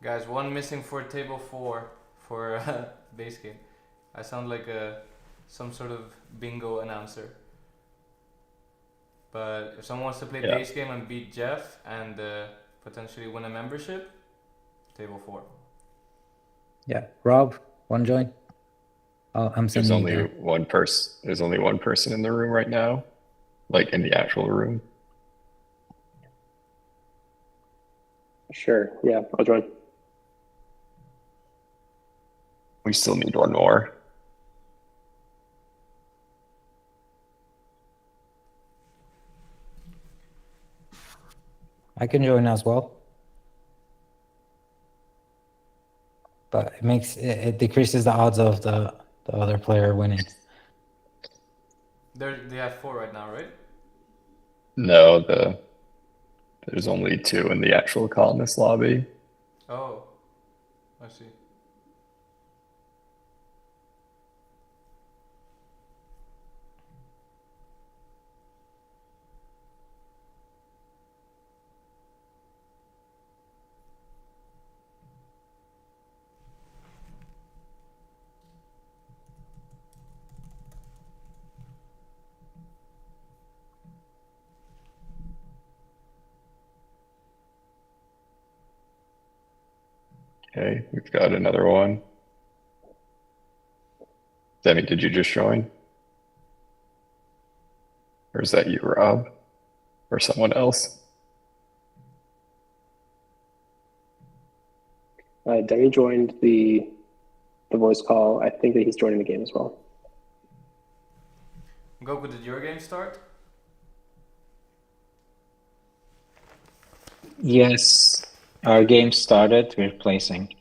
Guys, one missing for table 4 for base game. I sound like some sort of bingo announcer. But if someone wants to play Yeah. base game and beat Jeff and potentially win a membership, table 4. Yeah. Rob, one join. I'm there's sending only you there. one person. There's only one person in the room right now, like in the actual room. Sure. Yeah, I'll join. We still need one more. I can join as well. but it decreases the odds of the other player winning. They have 4 right now, right? No, there's only 2 in the actual colonist lobby. Oh, I see. Okay, we've got another one. Demi, did you just join? Or is that you, Rob? Or someone else? Demi joined the voice call. I think that he's joining the game as well. Goku, did your game start? Yes, our game started. We're placing.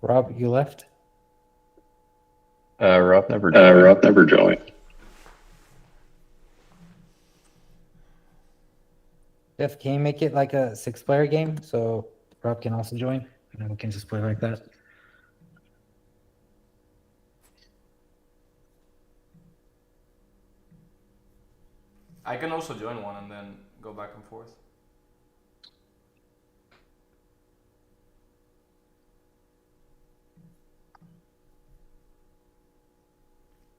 Rob, you left? Rob never joined. Jeff, can you make it like a 6-player game so Rob can also join? And then we can just play like that. I can also join one and then go back and forth.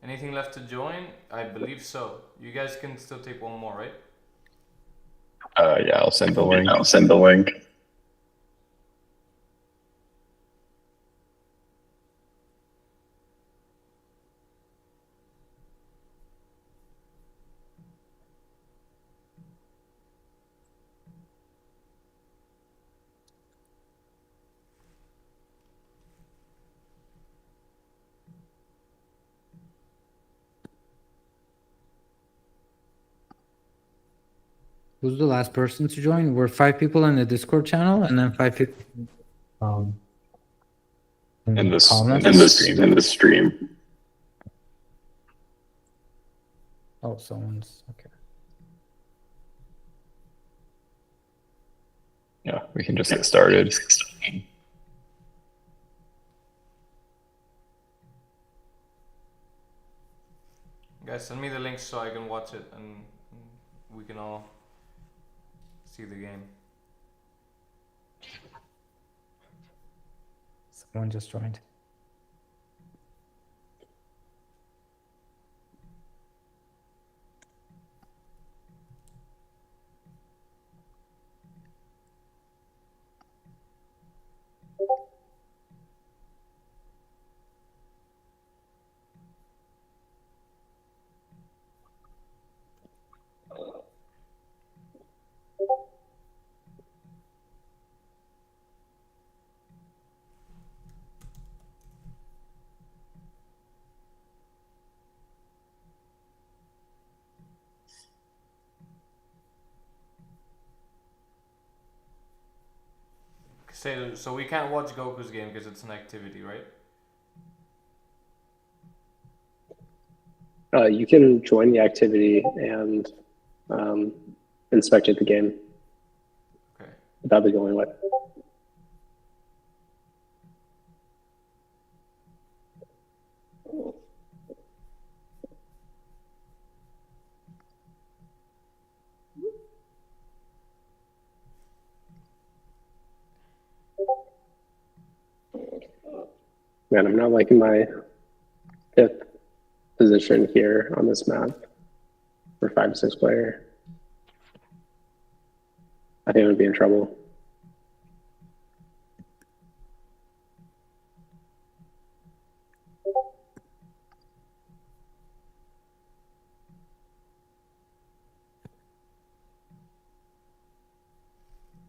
Anything left to join? I believe so. You guys can still take one more, right? Yeah, I'll send the link. Who's the last person to join? We're 5 people in the Discord channel, and then 5 people In the stream. Oh, someone's okay. Yeah, we can just get started. Guys, send me the link so I can watch it and we can all see the game. Someone just joined. So we can't watch Goku's game because it's an activity, right? You can join the activity and inspectate the game. Okay. That'd be the only way. Man, I'm not liking my 5th position here on this map for 5 to 6 player. I think I'm gonna be in trouble.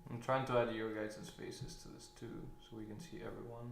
I'm trying to add your guys' faces to this too, so we can see everyone.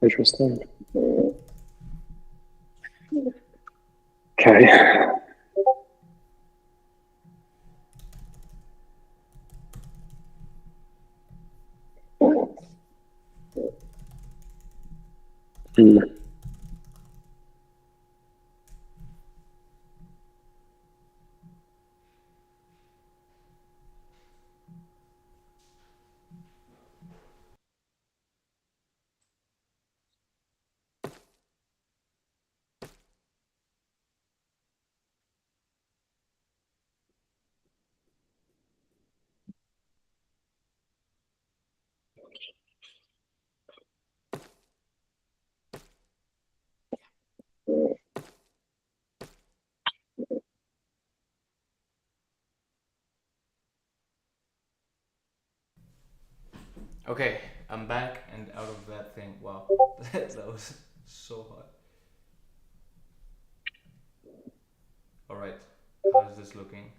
Interesting. Okay. Hmm. Okay, I'm back and out of that thing. Wow, that was so hot. All right, how is this looking?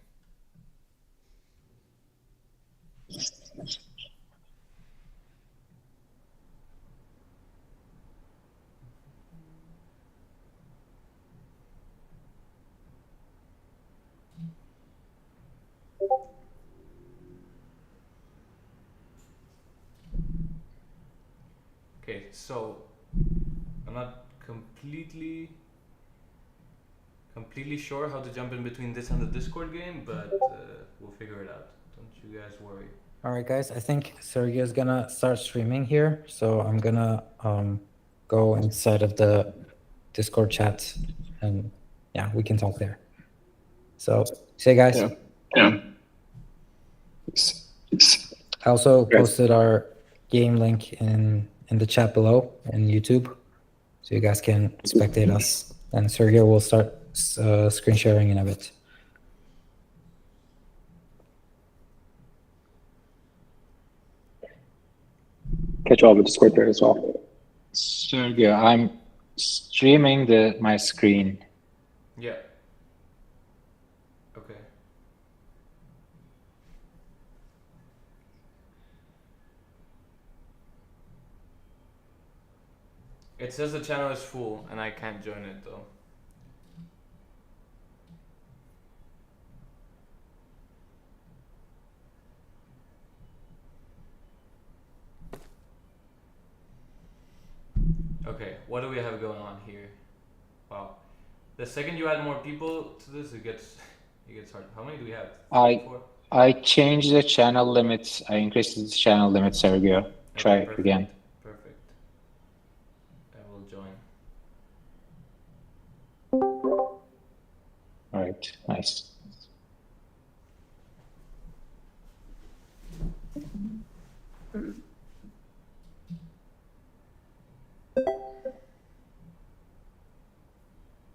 Okay, so I'm not completely sure how to jump in between this and the Discord game, but we'll figure it out. Don't you guys worry. All right, guys. I think Sergio's gonna start streaming here, so I'm gonna go inside of the Discord chat, and yeah, we can talk there. So, say, guys. Yeah. I also Yes. posted our game link in the chat below in YouTube, so you guys can spectate us. And Sergio will start screen sharing in a bit. Catch all the Discord there as well. Sergio, I'm streaming my screen. Yeah. Okay. It says the channel is full and I can't join it though. Okay, what do we have going on here? Wow. The second you add more people to this, it gets hard. How many do we have? Four? I changed the channel limits. I increased the channel limit, Sergio. Try it again. Perfect. I will join. All right, nice.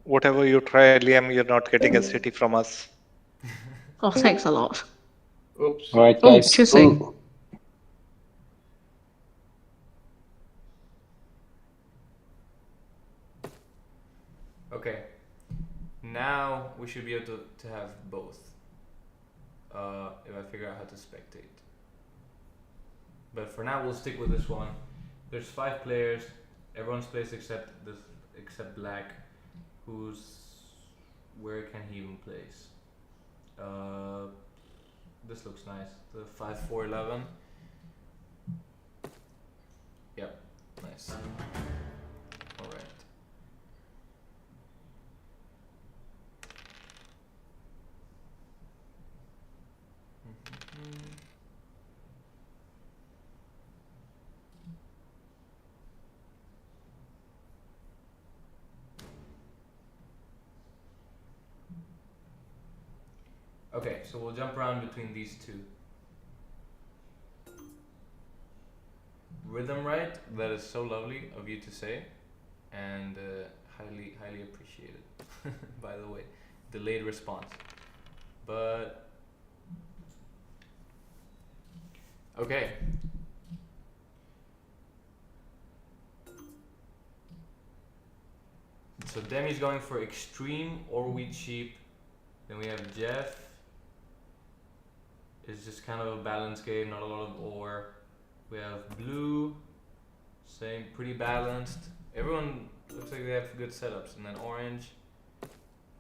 Whatever you try, Liam, you're not getting a city from us. Oh, thanks a lot. Oops. All right, Oh, guys. kissing. Okay. Now we should be able to have both. If I figure out how to spectate. But for now we'll stick with this one. There's 5 players. Everyone's placed except black. Where can he even place? This looks nice. The 5-4-11. Yep, nice. All right. Okay, so we'll jump around between these two. Rhythm right, that is so lovely of you to say, and highly appreciated. By the way, delayed response, but okay. So Demi's going for extreme or we cheap. Then we have Jeff. It's just kind of a balance game, not a lot of ore. We have blue, Same, pretty balanced. Everyone looks like they have good setups. And then orange.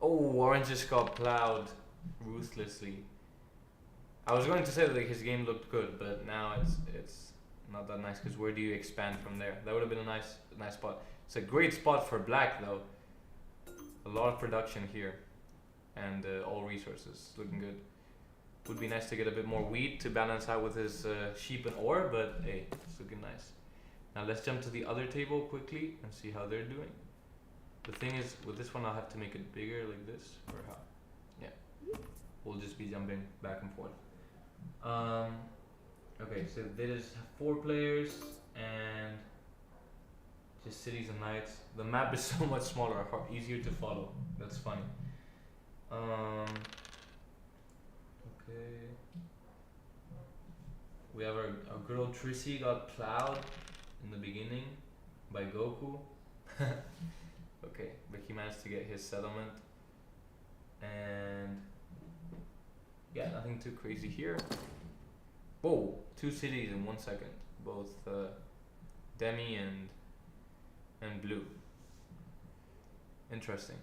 Oh, orange just got plowed ruthlessly. I was going to say that like, his game looked good, but now it's not that nice because where do you expand from there? That would have been a nice spot. It's a great spot for black though. A lot of production here, and all resources looking good. Would be nice to get a bit more wheat to balance out with his sheep and ore, but hey, it's looking nice. Now let's jump to the other table quickly and see how they're doing. The thing is, with this one I'll have to make it bigger like this, or how? Yeah, we'll just be jumping back and forth. Okay, so they just have 4 players and just cities and knights. The map is so much smaller, easier to follow. That's funny. Okay. We have our good old Trissy got plowed in the beginning by Goku. Okay, but he managed to get his settlement. And yeah, nothing too crazy here. Whoa, 2 cities in 1 second. Both Demi and Blue. Interesting.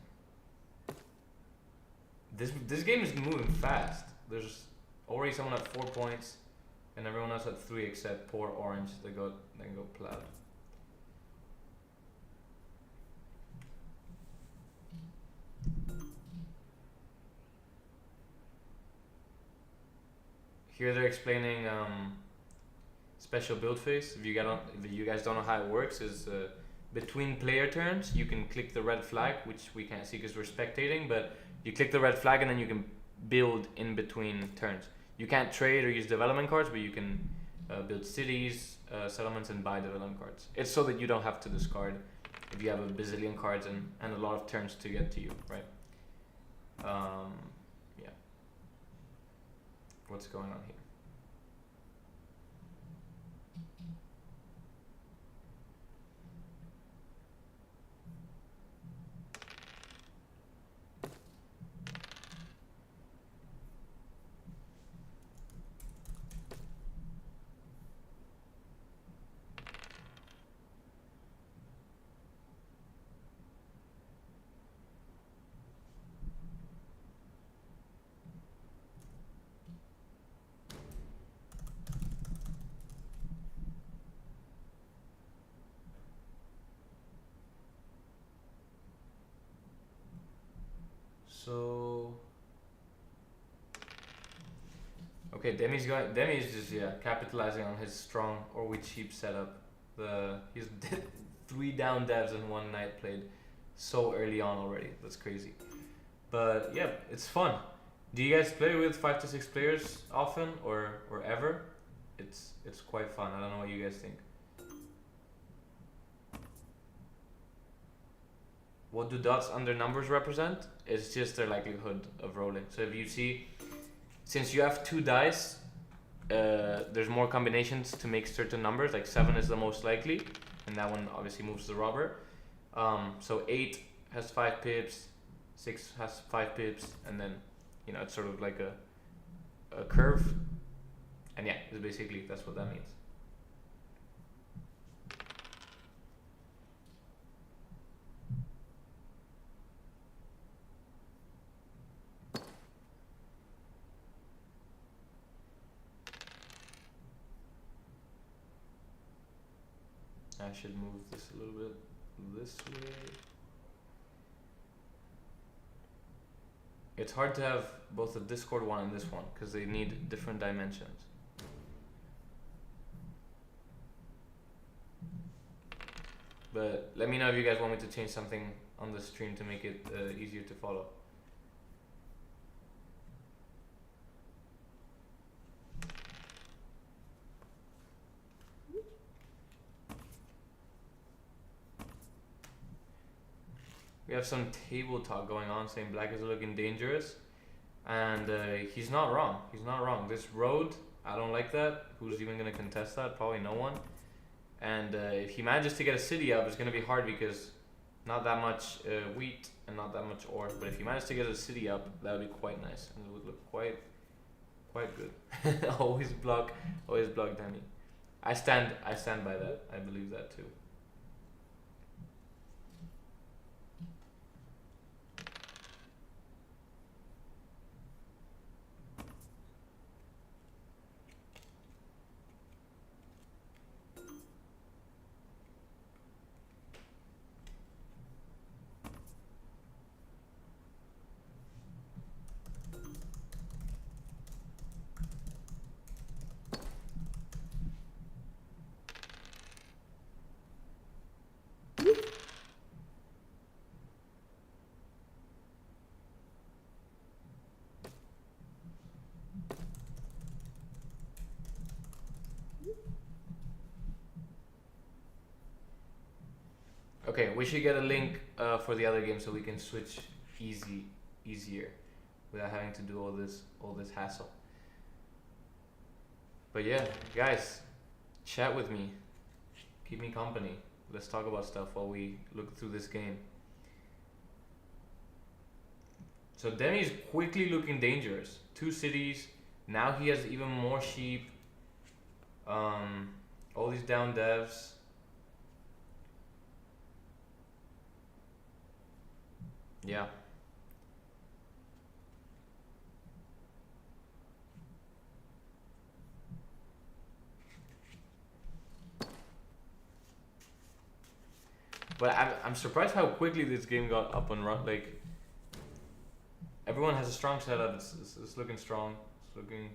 This game is moving fast. There's already someone at 4 points, and everyone else at 3 except poor Orange. They got plowed. Here they're explaining special build phase. If you guys don't know how it works, is between player turns you can click the red flag, which we can't see because we're spectating, but you click the red flag and then you can build in between turns. You can't trade or use development cards, but you can build cities, settlements, and buy development cards. It's so that you don't have to discard if you have a bazillion cards and a lot of turns to get to you, right? Yeah. What's going on here? So okay, Demi's just capitalizing on his strong or with cheap setup. He's 3 down devs and 1 knight played so early on already. That's crazy. But yeah, it's fun. Do you guys play with 5 to 6 players often or ever? It's quite fun. I don't know what you guys think. What do dots under numbers represent? It's just their likelihood of rolling. So if you see, since you have 2 dice, there's more combinations to make certain numbers. Like 7 is the most likely, and that one obviously moves the robber. So 8 has 5 pips, 6 has 5 pips, and then it's sort of like a curve. And yeah, it's basically that's what that means. I should move this a little bit this way. It's hard to have both the Discord one and this one because they need different dimensions. But let me know if you guys want me to change something on the stream to make it easier to follow. We have some table talk going on saying black is looking dangerous, and he's not wrong. He's not wrong. This road, I don't like that. Who's even going to contest that? Probably no one. And if he manages to get a city up, it's going to be hard because not that much wheat and not that much ore. But if he manages to get a city up, that would be quite nice and it would look quite good. always block Demi. I stand by that. I believe that too. Okay, we should get a link for the other game so we can switch easier, without having to do all this hassle. But yeah, guys, chat with me, keep me company. Let's talk about stuff while we look through this game. So Demi is quickly looking dangerous. 2 cities. Now he has even more sheep. All these down devs. Yeah. But I'm surprised how quickly this game got up and run. Like, everyone has a strong setup. It's looking strong. It's looking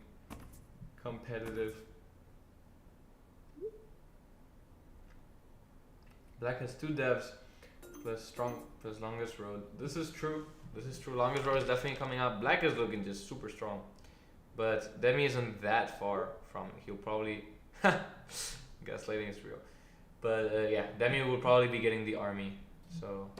competitive. Black has 2 devs plus longest road. This is true. Longest road is definitely coming up. Black is looking just super strong. But Demi isn't that far from it. He'll probably gaslighting is real. But yeah, Demi will probably be getting the army. So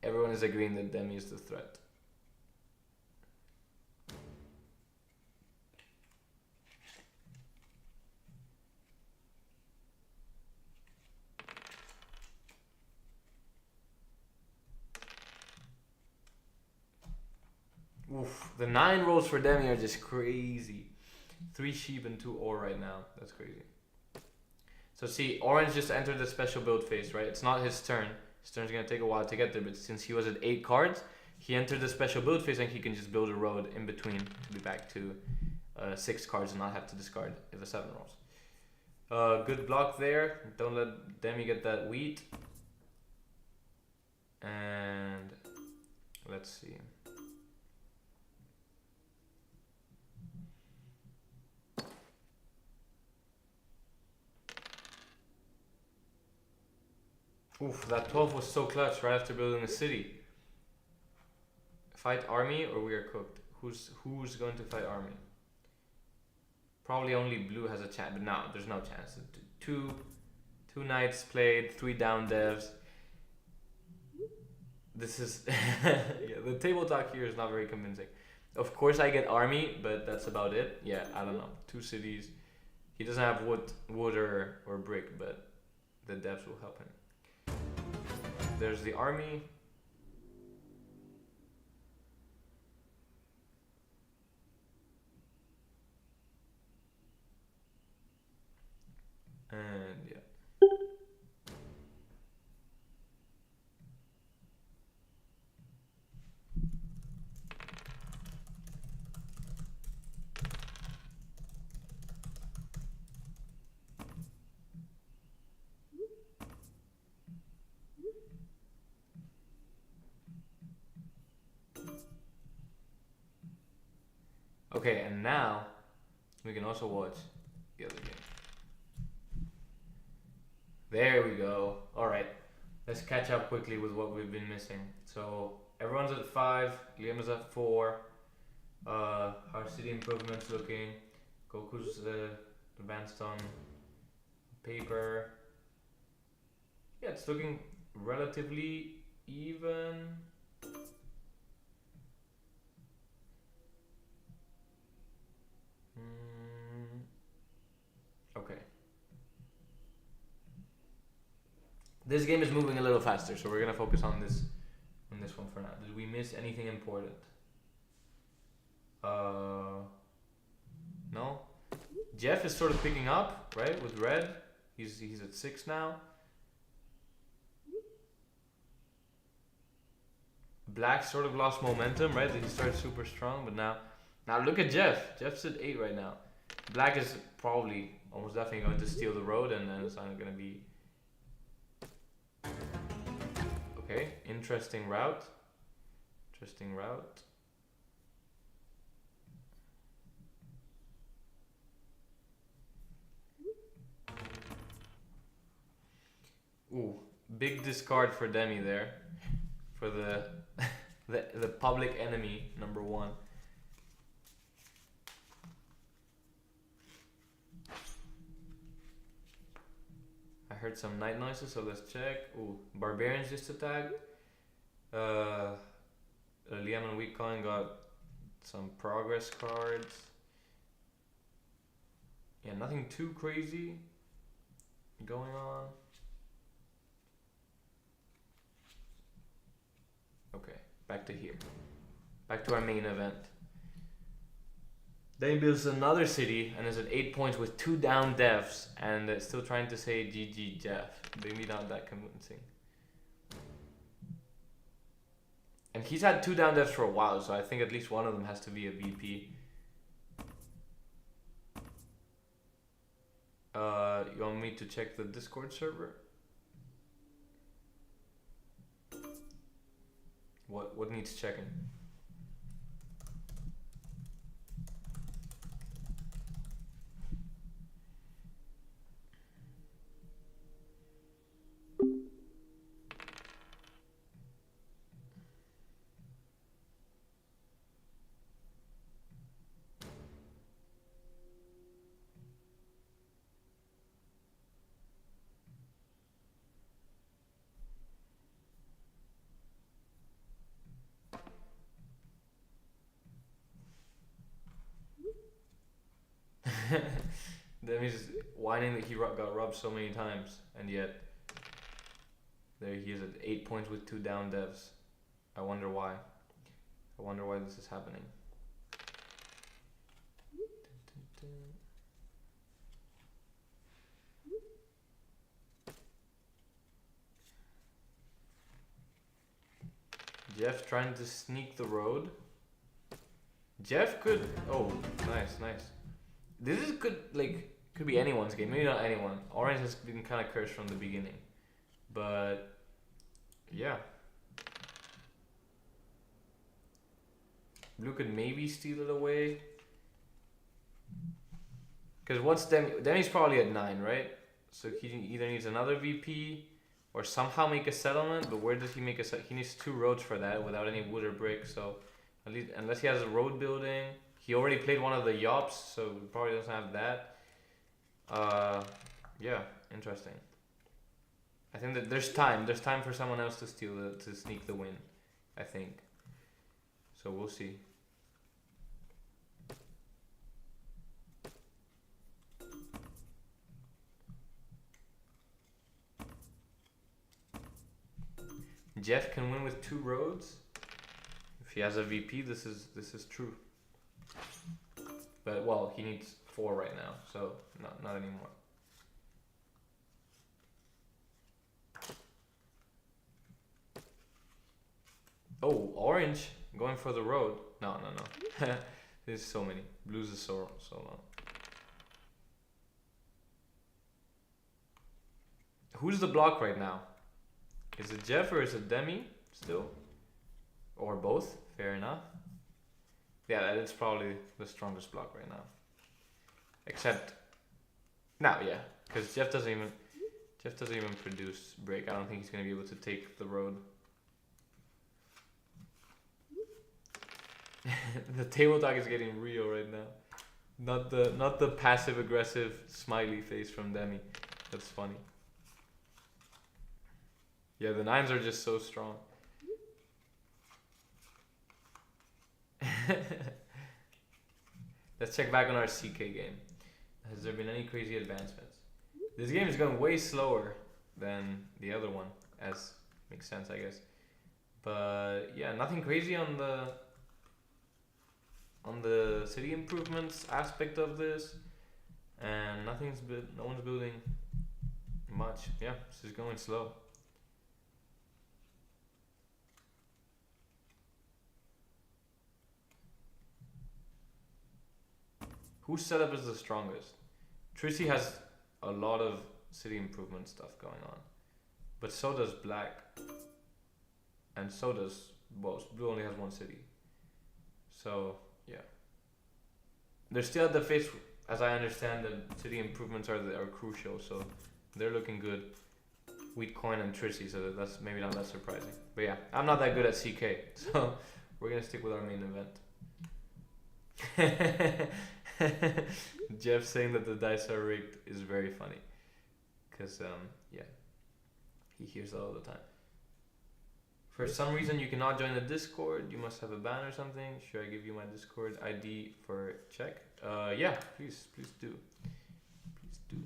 everyone is agreeing that Demi is the threat. Oof, the 9 rolls for Demi are just crazy. 3 sheep and 2 ore right now. That's crazy. So see, Orange just entered the special build phase, right? It's not his turn. His turn's gonna take a while to get there, but since he was at 8 cards, he entered the special build phase and he can just build a road in between to be back to 6 cards and not have to discard the 7 rolls. Good block there. Don't let Demi get that wheat. And let's see. Oof, that 12 was so clutch right after building a city. Fight army or we are cooked? Who's going to fight army? Probably only blue has a chance, but no, there's no chance. Two knights played, 3 down devs. This is yeah, the table talk here is not very convincing. Of course I get army, but that's about it. Yeah, I don't know. 2 cities. He doesn't have wood or brick, but the devs will help him. There's the army. And yeah. Okay, and now we can also watch the other game. There we go. Alright, let's catch up quickly with what we've been missing. So everyone's at 5, Liam is at 4. Our city improvements looking. Goku's advanced on paper. Yeah, it's looking relatively even. Okay. This game is moving a little faster, so we're gonna focus on this one for now. Did we miss anything important? No. Jeff is sort of picking up, right, with red. He's at 6 now. Black sort of lost momentum, right? He started super strong, but now look at Jeff. Jeff's at 8 right now. Black is probably almost definitely going to steal the road, and then it's not going to be. Okay, interesting route. Interesting route. Ooh, big discard for Demi there, for the the public enemy number 1. I heard some night noises, so let's check. Ooh, Barbarians just attacked. Liam and Weakcoin got some progress cards. Yeah, nothing too crazy going on. Okay, back to here. Back to our main event. Then he builds another city and is at 8 points with 2 down devs and still trying to say GG Jeff. Maybe not that convincing. And he's had 2 down devs for a while, so I think at least one of them has to be a VP. You want me to check the Discord server? What needs checking? Then he's whining that he got robbed so many times, and yet there he is at 8 points with 2 down devs. I wonder why. I wonder why this is happening. Jeff trying to sneak the road. Jeff could. Oh, nice. This is could be anyone's game. Maybe not anyone. Orange has been kind of cursed from the beginning, but yeah. Blue could maybe steal it away. Because what's Demi? Demi's probably at 9, right? So he either needs another VP or somehow make a settlement. But where does he make a settlement? He needs 2 roads for that without any wood or brick. So at least unless he has a road building. He already played one of the Yops, so he probably doesn't have that. Yeah, interesting. I think that there's time. There's time for someone else to to sneak the win, I think. So we'll see. Jeff can win with 2 roads. If he has a VP, this is true. But well, he needs 4 right now, so not anymore. Oh, orange going for the road. No. There's so many. Blues is so long. Who's the block right now? Is it Jeff or is it Demi still? Or both? Fair enough. Yeah, it's probably the strongest block right now. Except now, yeah, because Jeff doesn't even produce break. I don't think he's gonna be able to take the road. The table talk is getting real right now. Not the passive aggressive smiley face from Demi. That's funny. Yeah, the 9s are just so strong. Let's check back on our CK game. Has there been any crazy advancements? This game is going way slower than the other one, as makes sense, I guess. But yeah, nothing crazy on the city improvements aspect of this, and no one's building much. Yeah, it's just going slow. Whose setup is the strongest? Trissy has a lot of city improvement stuff going on, but so does Black, and so does Blue only has one city. So yeah, they're still at the phase. As I understand, the city improvements are crucial, so they're looking good. Wheatcoin and Trissy, so that's maybe not that surprising. But yeah, I'm not that good at CK, so we're gonna stick with our main event. Jeff saying that the dice are rigged is very funny, cause yeah, he hears that all the time. For some reason you cannot join the Discord. You must have a ban or something. Should I give you my Discord ID for check? Yeah, please do. Please do.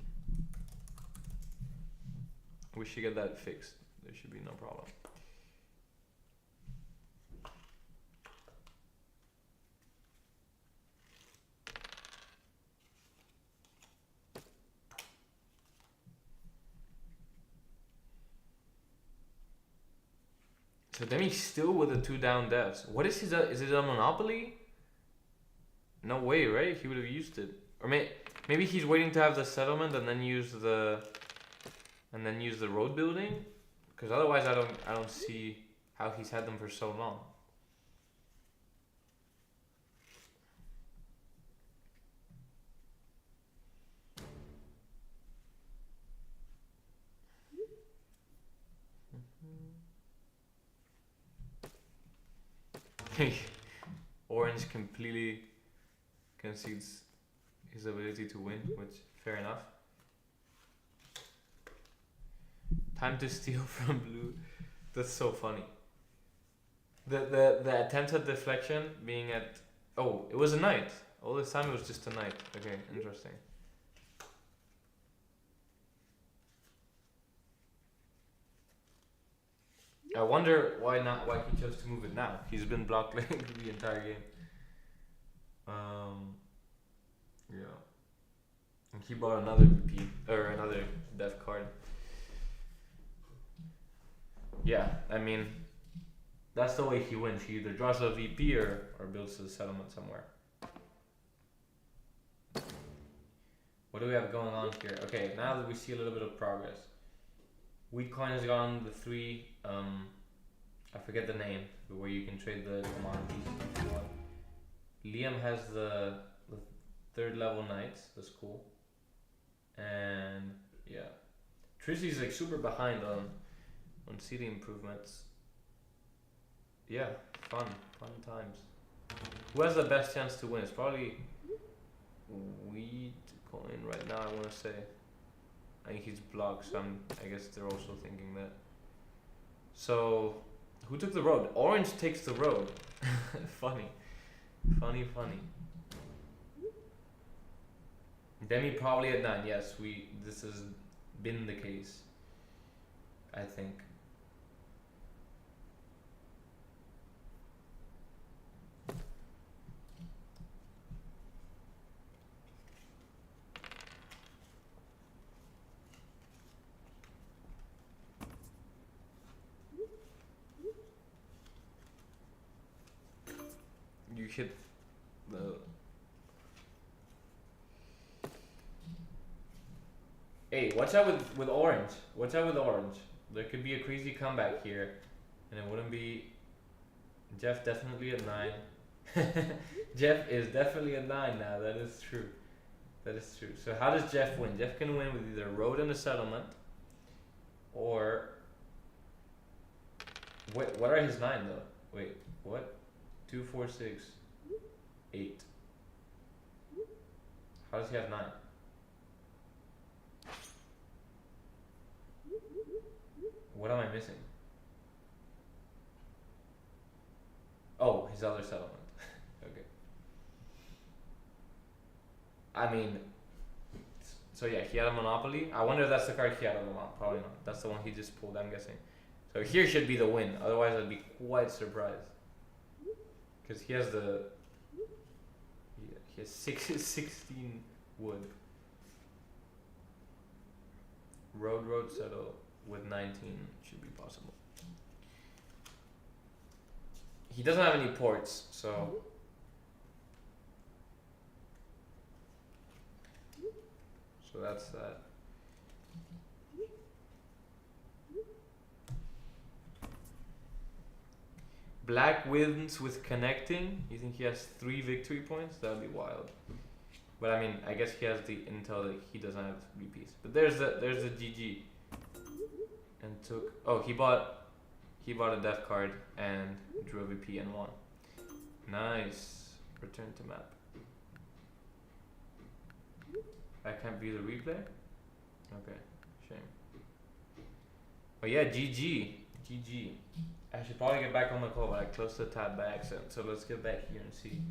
We should get that fixed. There should be no problem. So Demi's still with the 2 down devs. What is his? Is it a monopoly? No way, right? He would have used it, or maybe he's waiting to have the settlement and then use the road building. Because otherwise, I don't see how he's had them for so long. Orange completely concedes his ability to win, which fair enough. Time to steal from Blue. That's so funny. The attempt at deflection being at it was a knight. All this time it was just a knight. Okay, interesting. I wonder why he chose to move it now. He's been blocked like the entire game. Yeah. And he bought another VP or another death card. Yeah, I mean that's the way he wins. He either draws a VP or builds a settlement somewhere. What do we have going on here? Okay, now that we see a little bit of progress. Wheatcoin has gone the 3, I forget the name, but where you can trade the commodities. Liam has the 3rd level knights, that's cool. And yeah, Trissy's like super behind on city improvements. Yeah, fun times. Who has the best chance to win? It's probably Wheatcoin right now, I want to say. I think he's blocked, so I guess they're also thinking that. So, who took the road? Orange takes the road. Funny. Demi probably at 9. Yes, this has been the case, I think. You hit the... Hey, watch out with orange. Watch out with orange. There could be a crazy comeback here, and it wouldn't be... Jeff definitely at 9. Jeff is definitely at 9 now. That is true. So how does Jeff win? Jeff can win with either road and a settlement, or... Wait, what are his 9 though? Wait, what? 2, 4, 6, 8. How does he have 9? What am I missing? Oh, his other settlement. Okay. I mean, So yeah, he had a Monopoly. I wonder if that's the card he had on the mount. Probably not. That's the one he just pulled, I'm guessing. So here should be the win. Otherwise, I'd be quite surprised. Because he has the... He has 16 wood. Road, settle with 19 should be possible. He doesn't have any ports, so... So that's that. Black wins with connecting. You think he has 3 victory points? That would be wild. But I mean, I guess he has the intel that he doesn't have VPs. But there's the GG. And took... Oh, he bought a death card and drew a VP and won. Nice. Return to map. I can't view the replay? Okay, shame. But yeah, GG. I should probably get back on the call, but I closed the tab by accident. So let's get back here and see.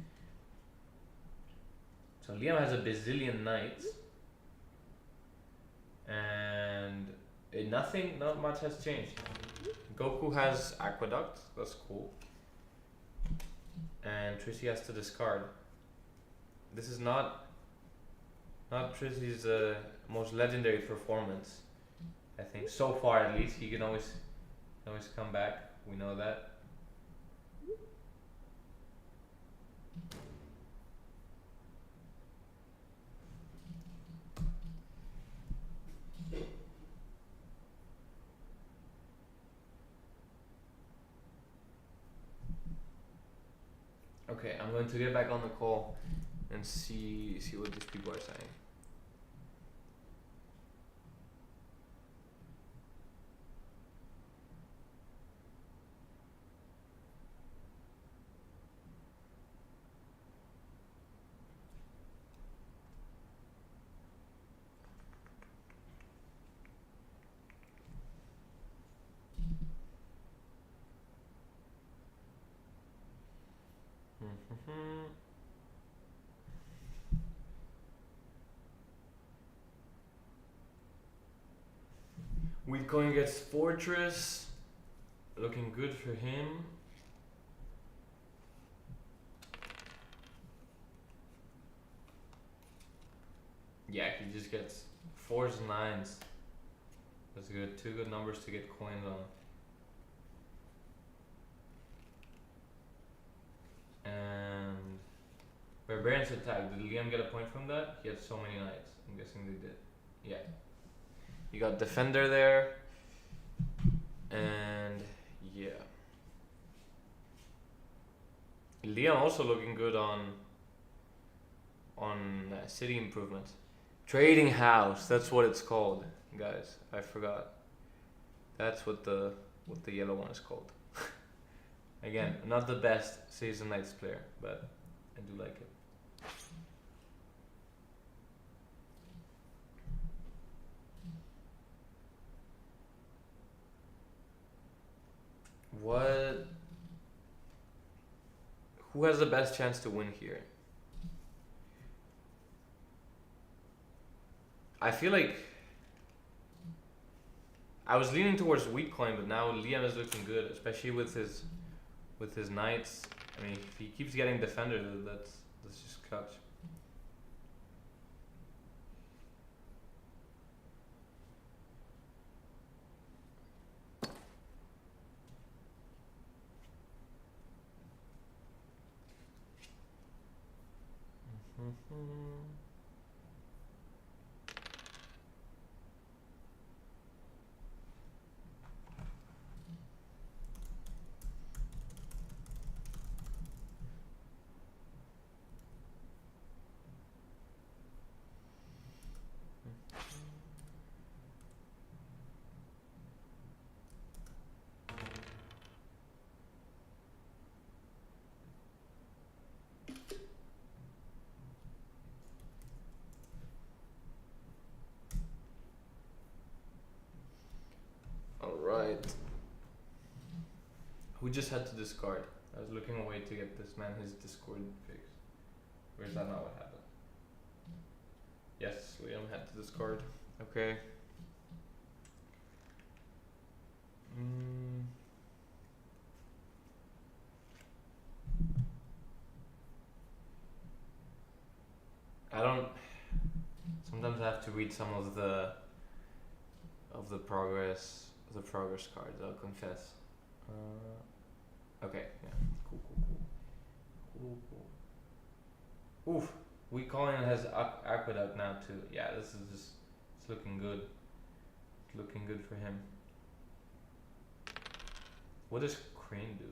So Liam has a bazillion knights. And not much has changed. Goku has Aqueduct, that's cool. And Trissy has to discard. This is not Trissy's most legendary performance, I think. So far at least. He can always come back. We know that. Okay, I'm going to get back on the call and see what these people are saying. Weak going gets Fortress. Looking good for him. Yeah, he just gets 4s, 9s. That's good. 2 good numbers to get coins on. And Barbarians attack. Did Liam get a point from that? He had so many knights. I'm guessing they did. Yeah. You got Defender there. And yeah. Liam also looking good on city improvements. Trading house, that's what it's called, guys. I forgot. That's what the yellow one is called. Again, not the best Season Knights player, but I do like it. Who has the best chance to win here? I feel like I was leaning towards weak coin, but now Liam is looking good, especially with his knights. I mean, if he keeps getting defender, that's just clutch. Alright. Who just had to discard? I was looking away to get this man his Discord fixed. Or is that not what happened? Yes, Liam had to discard. Okay. I don't. Sometimes I have to read some of the progress cards. I'll confess. Okay. Yeah. Cool. Oof. We Colin has Aqueduct now too. Yeah. This is just. It's looking good. It's looking good for him. What does Crane do?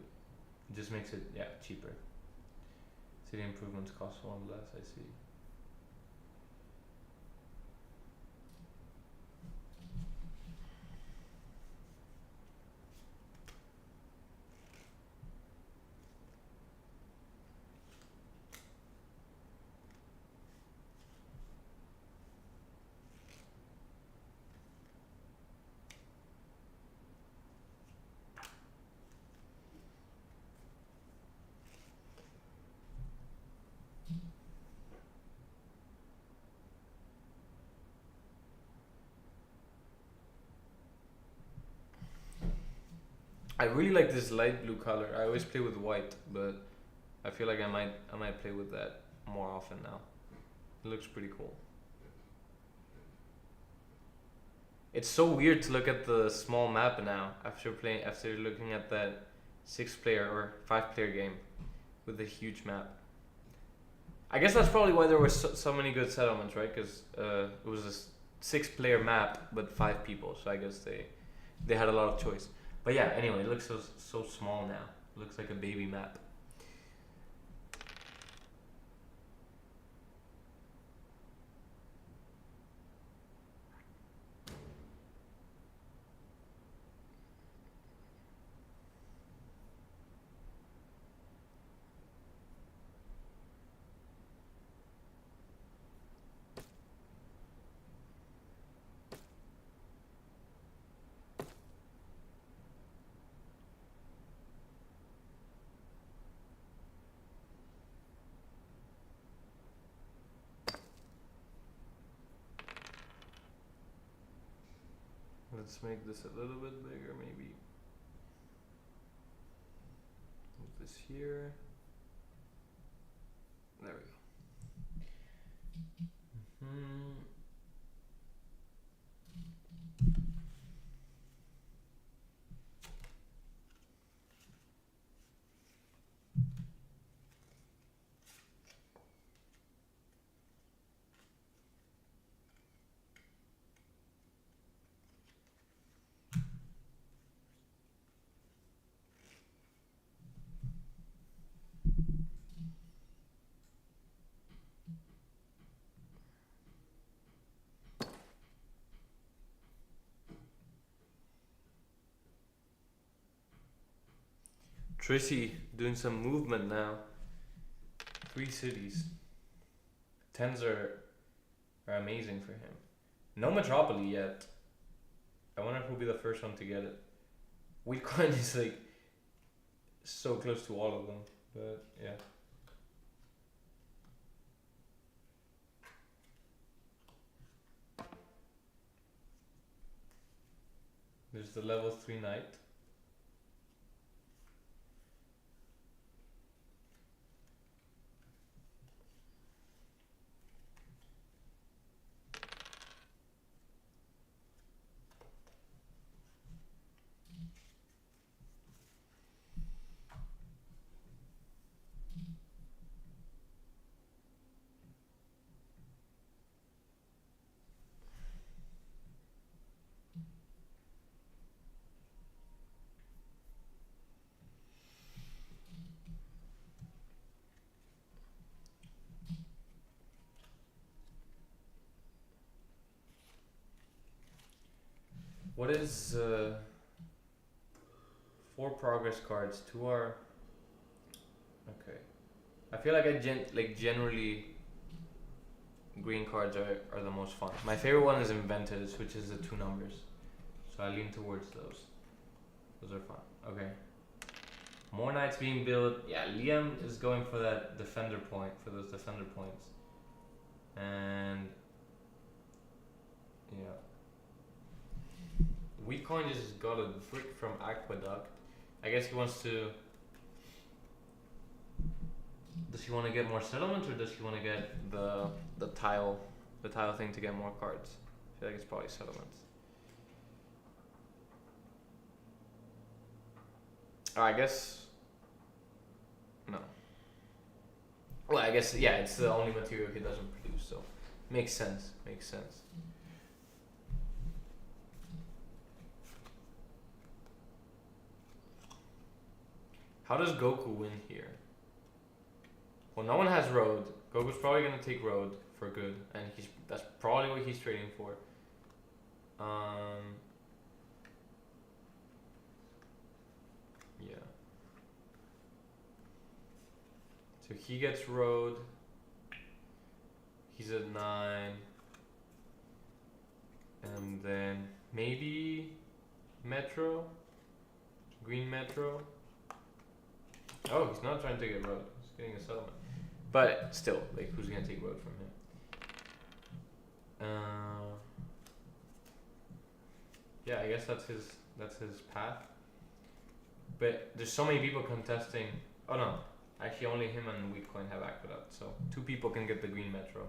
It just makes it cheaper. City improvements cost 1 less. I see. I really like this light blue color. I always play with white, but I feel like I might play with that more often now. It looks pretty cool. It's so weird to look at the small map now after looking at that 6-player or 5-player game with the huge map. I guess that's probably why there were so many good settlements, right? Because it was a 6-player map but 5 people, so I guess they had a lot of choice. But yeah, anyway, it looks so small now. It looks like a baby map. Let's make this a little bit bigger, maybe. Move this here. There we go. Trissy doing some movement now. 3 cities. 10s are amazing for him. No Metropoly yet. I wonder who'll be the first one to get it. Wheatcoin is like so close to all of them, but yeah. There's the level 3 knight. What is 4 progress cards? 2 are okay. I feel like generally green cards are the most fun. My favorite one is Invented, which is the 2 numbers. So I lean towards those. Those are fun. Okay. More knights being built. Yeah, Liam is going for that defender point, for those defender points. And Yeah. Weakcoin just got a brick from Aqueduct. I guess he wants to. Does he want to get more settlements, or does he want to get the tile thing to get more cards? I feel like it's probably settlements. Oh, I guess no. Well, I guess yeah, it's the only material he doesn't produce, so makes sense. Makes sense. How does Goku win here? Well, no one has road. Goku's probably gonna take road for good, and that's probably what he's trading for. Yeah. So he gets road. He's at 9, and then maybe Metro, Green Metro. Oh, he's not trying to get road. He's getting a settlement. But still, like, who's gonna take road from him? Yeah, I guess that's his path. But there's so many people contesting. Oh no, actually only him and Weakcoin have Aqueduct, so 2 people can get the Green Metro.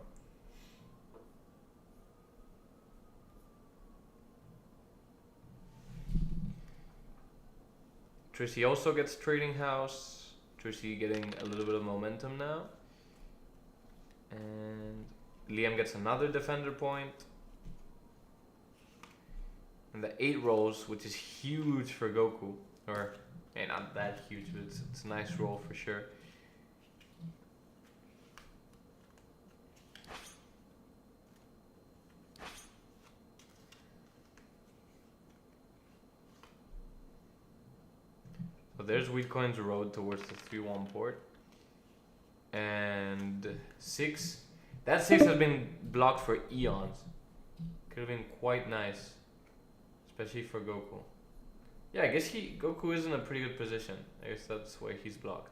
Trissy also gets Trading House. Trissy getting a little bit of momentum now. And Liam gets another defender point. And the 8 rolls, which is huge for Goku. Or, not that huge, but it's a nice roll for sure. So there's Weakcoin's road towards the 3-1 port. And 6. That 6 has been blocked for eons. Could have been quite nice. Especially for Goku. Yeah, I guess Goku is in a pretty good position. I guess that's why he's blocked.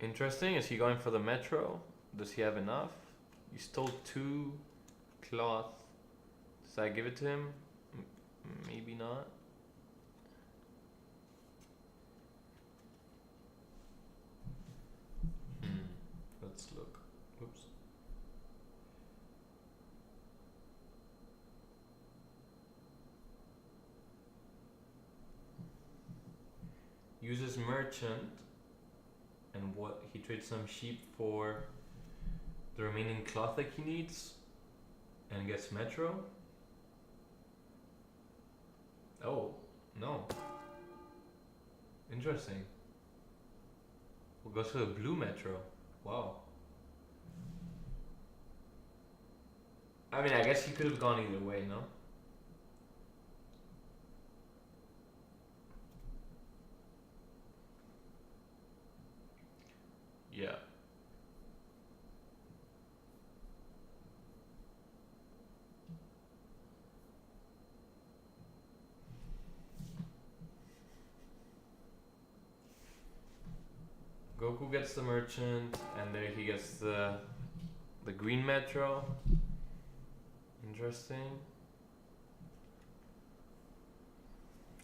Interesting. Is he going for the Metro? Does he have enough? You stole 2 cloth. Does I give it to him? Maybe not. Let's look. Oops. Uses merchant. And what he trades some sheep for the remaining cloth that he needs, and gets Metro. Oh no! Interesting. We'll go to the blue Metro. Wow. I mean, I guess he could have gone either way, no? Yeah. Goku gets the merchant, and there he gets the green Metro. Interesting.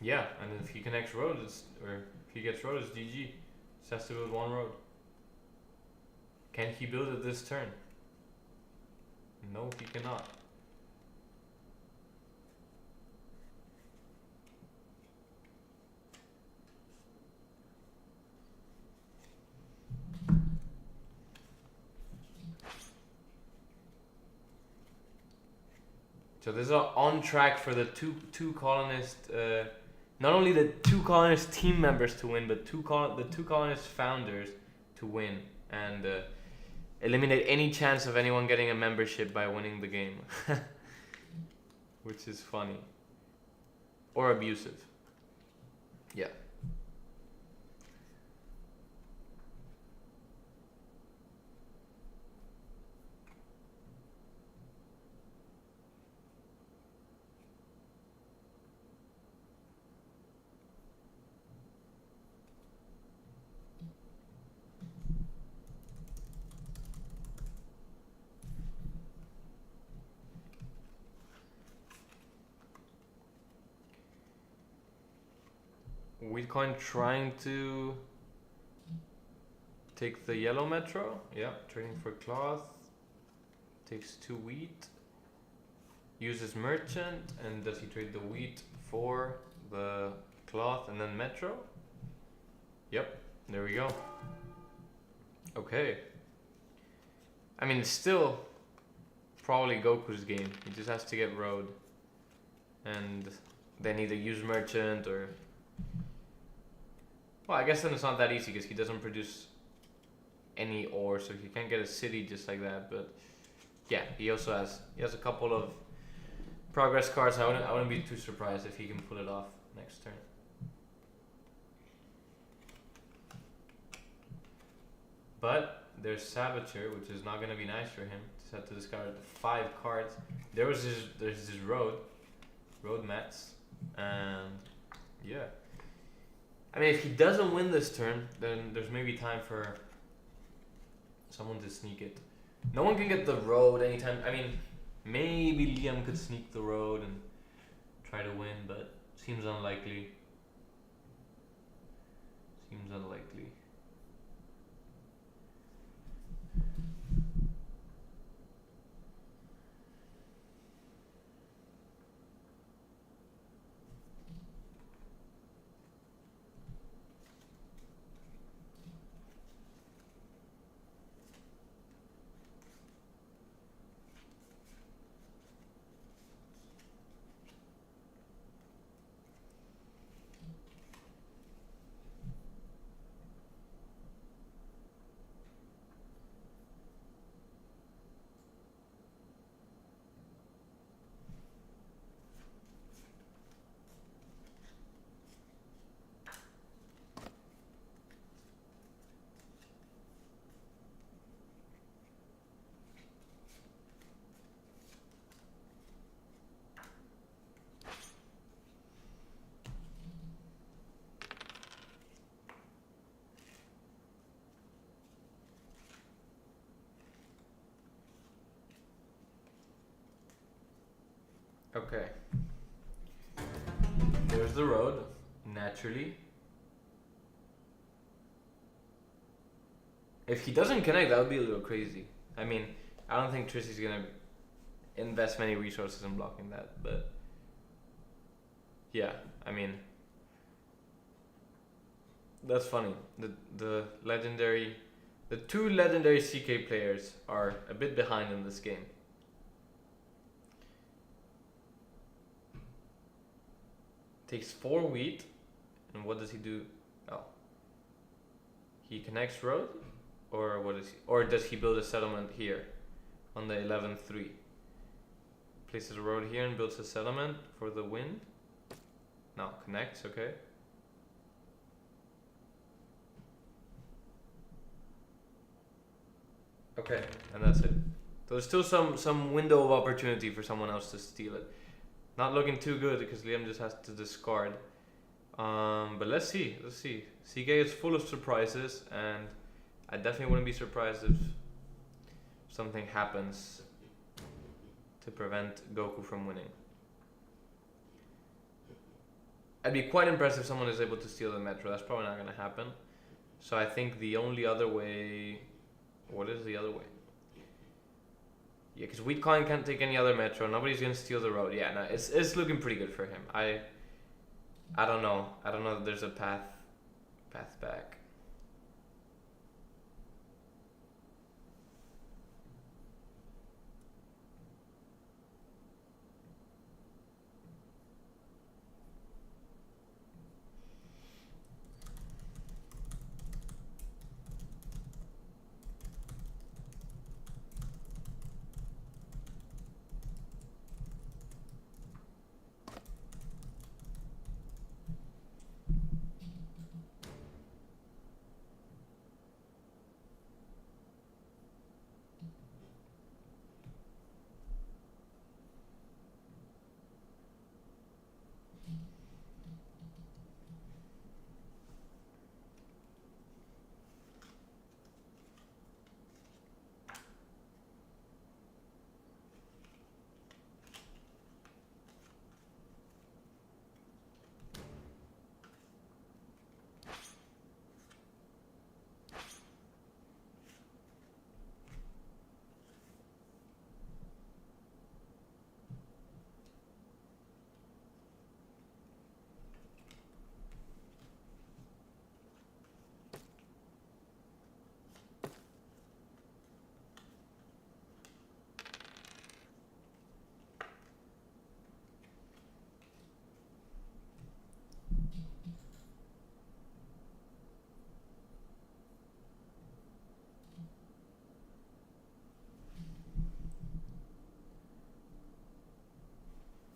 Yeah, and if he connects road, if he gets road, it's GG. Just has to build 1 road. Can he build it this turn? No, he cannot. So this is on track for the two colonist, not only the 2 colonist team members to win, but the 2 colonist founders to win and eliminate any chance of anyone getting a membership by winning the game, which is funny or abusive. Yeah. Wheatcoin trying to take the yellow metro. Yeah, trading for cloth. Takes 2 wheat. Uses merchant, and does he trade the wheat for the cloth and then metro? Yep, there we go. Okay. I mean, it's still probably Goku's game. He just has to get road. And then either use merchant or... Well, I guess then it's not that easy because he doesn't produce any ore, so he can't get a city just like that. But yeah, he has a couple of progress cards. I wouldn't be too surprised if he can pull it off next turn. But there's Saboteur, which is not gonna be nice for him. Just have to discard 5 cards. There's this road mats, and yeah. I mean, if he doesn't win this turn, then there's maybe time for someone to sneak it. No one can get the road anytime. I mean, maybe Liam could sneak the road and try to win, but seems unlikely. Seems unlikely. Okay. There's the road, naturally. If he doesn't connect, that would be a little crazy. I mean, I don't think Trissy's gonna invest many resources in blocking that, but yeah, I mean, that's funny. The two legendary CK players are a bit behind in this game. Takes 4 wheat, and what does he do? Oh, he connects road, or what is he? Or does he build a settlement here, on the 11-3? Places a road here and builds a settlement for the wind. No, connects. Okay. Okay, and that's it. So there's still some window of opportunity for someone else to steal it. Not looking too good because Liam just has to discard. But let's see. CK is full of surprises, and I definitely wouldn't be surprised if something happens to prevent Goku from winning. I'd be quite impressed if someone is able to steal the metro. That's probably not going to happen. So I think the only other way... What is the other way? Yeah, because Wheatcoin can't take any other metro. Nobody's gonna steal the road. Yeah, no, it's looking pretty good for him. I don't know. I don't know if there's a path back.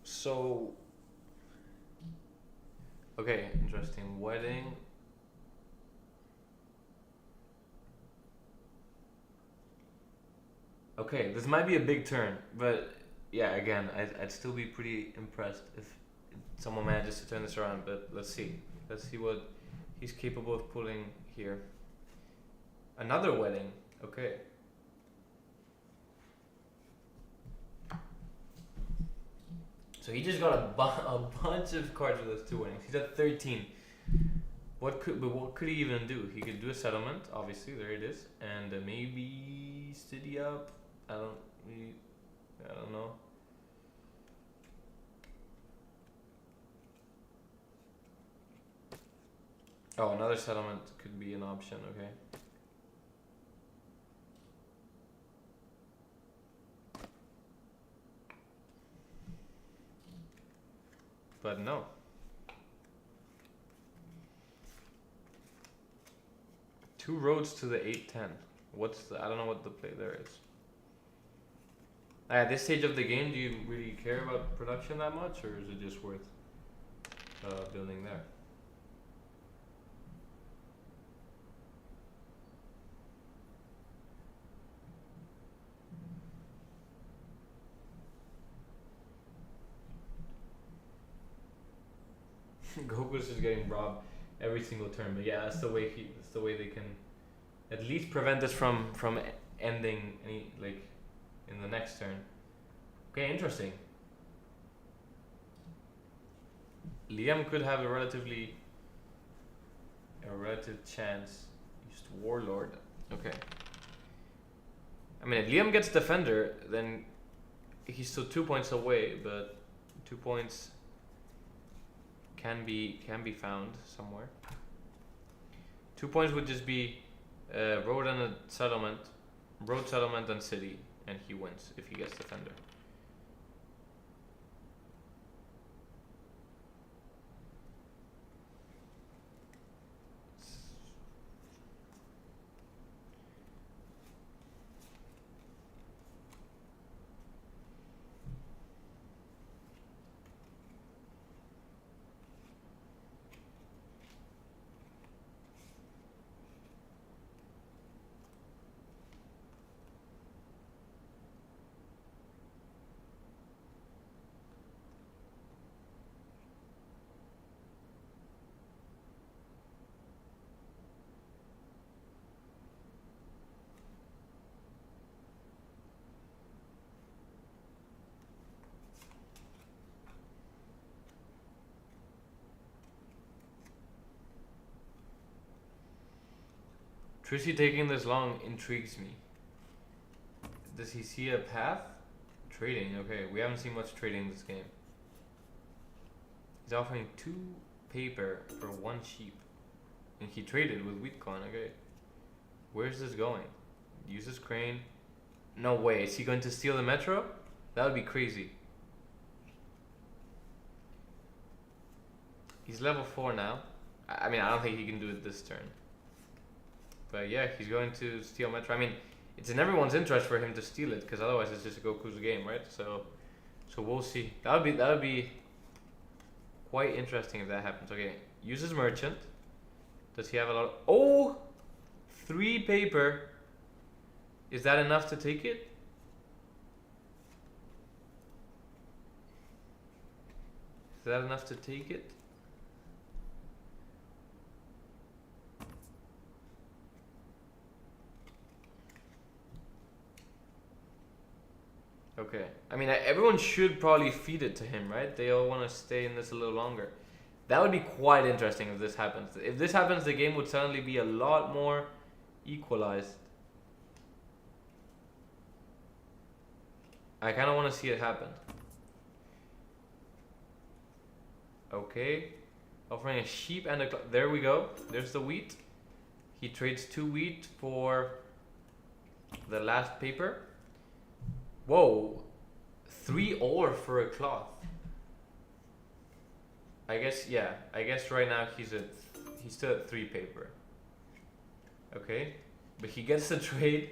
So, okay, interesting. Wedding. Okay, this might be a big turn, but yeah, again, I'd still be pretty impressed if someone manages to turn this around. But let's see. Let's see what he's capable of pulling here. Another wedding. Okay. So he just got a bunch of cards with those two weddings. He's at 13. What could he even do? He could do a settlement, obviously. There it is, and maybe city up. I don't know. Oh, another settlement could be an option. Okay. But no. Two roads to the 810. I don't know what the play there is. At this stage of the game, do you really care about production that much, or is it just worth building there? Goku's is getting robbed every single turn, but yeah, that's the way they can at least prevent this from ending any in the next turn. Okay, interesting. Liam could have a relative chance. Used Warlord. Okay. I mean, if Liam gets Defender, then he's still 2 points away, but 2 points can be found somewhere. 2 points would just be road settlement and city, and he wins if he gets Defender. Trissy taking this long intrigues me. Does he see a path? Trading, okay. We haven't seen much trading in this game. He's offering 2 paper for 1 sheep. And he traded with wheat coin, okay. Where's this going? Uses crane. No way, is he going to steal the metro? That would be crazy. He's level 4 now. I mean, I don't think he can do it this turn. But yeah, he's going to steal Metro. I mean, it's in everyone's interest for him to steal it, because otherwise it's just a Goku's game, right? So we'll see. That would be quite interesting if that happens. Okay, uses merchant. Does he have a lot of... Oh! 3 paper. Is that enough to take it? Is that enough to take it? Okay. I mean, everyone should probably feed it to him, right? They all want to stay in this a little longer. That would be quite interesting if this happens. If this happens, the game would suddenly be a lot more equalized. I kind of want to see it happen. Okay. Offering a sheep and a... There we go. There's the wheat. He trades 2 wheat for the last paper. Whoa, 3 ore for a cloth. I guess, yeah. I guess right now he's still at 3 paper. Okay, but he gets the trade.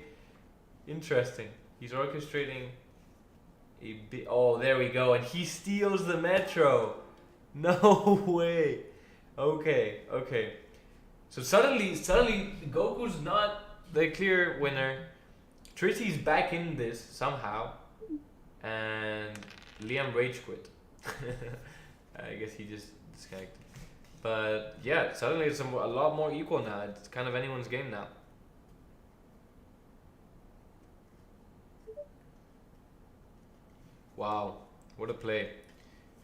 Interesting. He's orchestrating a bit. Oh, there we go, and he steals the metro. No way. Okay, okay. So suddenly, Goku's not the clear winner. Trici's back in this somehow, and Liam rage quit. I guess he just disconnected. But yeah, suddenly it's a lot more equal now. It's kind of anyone's game now. Wow, what a play!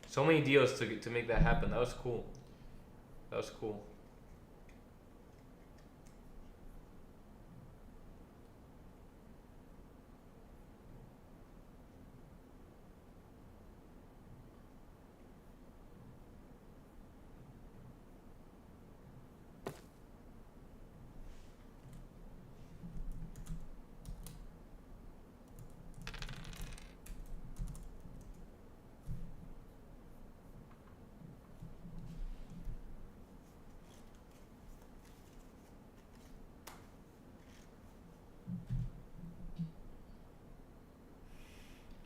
So many deals to make that happen. That was cool. That was cool.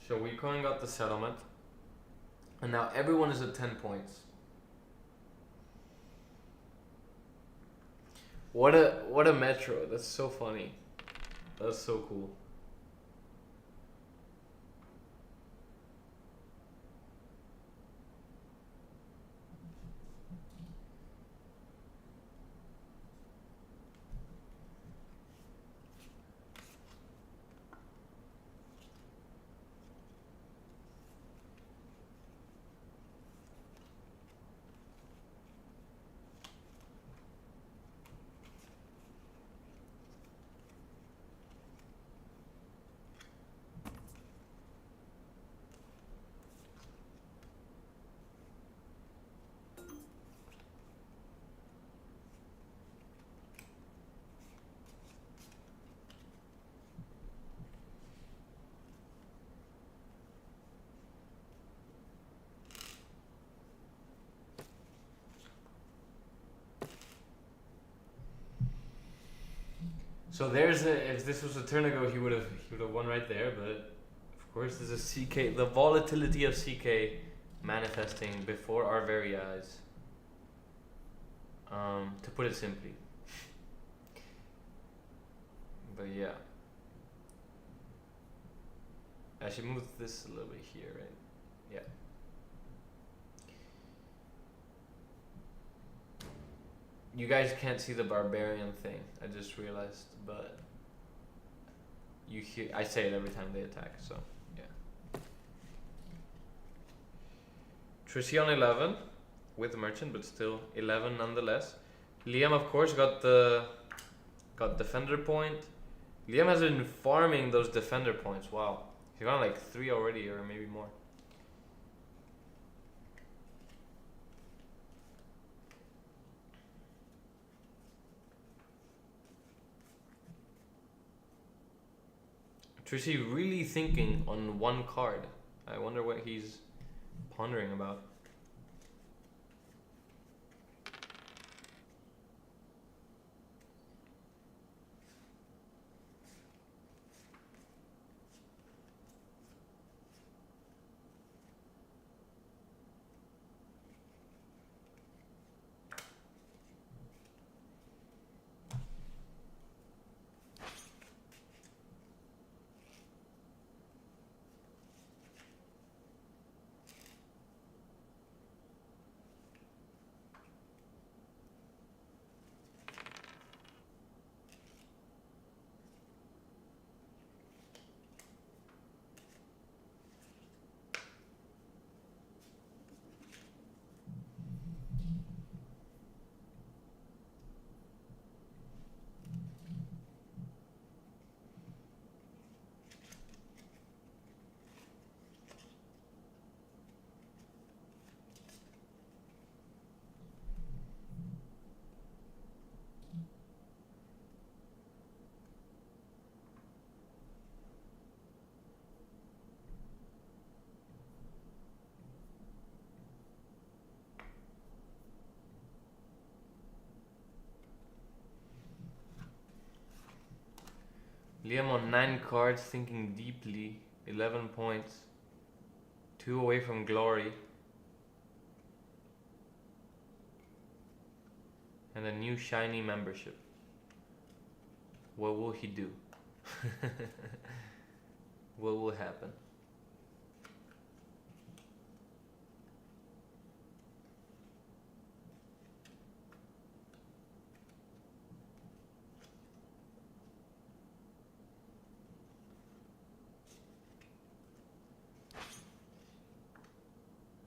So we calling out the settlement, and now everyone is at 10 points. What a metro! That's so funny. That's so cool. So if this was a turn ago, he would have won right there. But of course, there's a CK. The volatility of CK manifesting before our very eyes. To put it simply. But yeah, I should move this a little bit here, right? Yeah. You guys can't see the barbarian thing. I just realized, but you hear. I say it every time they attack. So yeah. Trici on 11 with the merchant, but still 11 nonetheless. Liam, of course, got defender point. Liam has been farming those defender points. Wow, he's got like 3 already, or maybe more. Trici really thinking on one card. I wonder what he's pondering about. Liam on 9 cards, thinking deeply. 11 points. 2 away from glory. And a new shiny membership. What will he do? What will happen?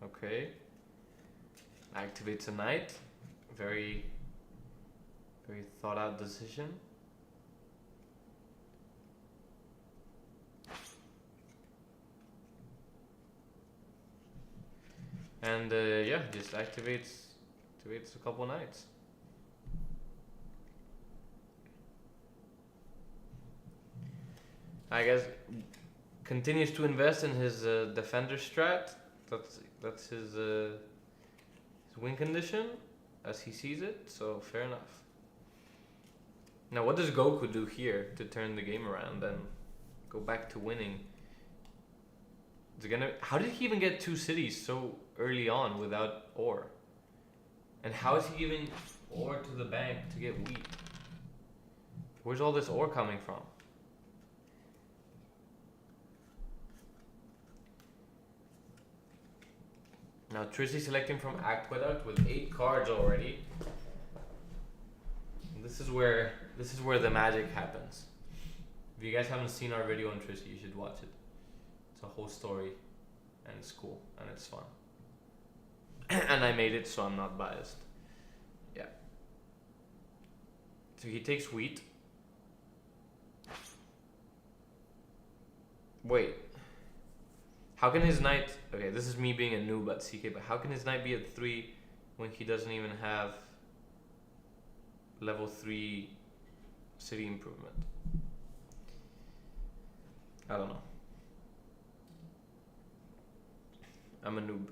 Okay. Activate tonight. Very thought out decision. And yeah, just activates a couple nights. I guess continues to invest in his defender strat. That's his win condition as he sees it. So fair enough. Now, what does Goku do here to turn the game around and go back to winning? Is it gonna? How did he even get 2 cities so early on without ore? And how is he giving ore to the bank to get wheat? Where's all this ore coming from? Now Trissy selecting from Aqueduct with 8 cards already. This is where the magic happens. If you guys haven't seen our video on Trissy, you should watch it. It's a whole story, and it's cool, and it's fun. And I made it, so I'm not biased. Yeah. So he takes wheat. Wait. How can his knight... Okay, this is me being a noob at CK, but how can his knight be at 3 when he doesn't even have level 3 city improvement? I don't know. I'm a noob.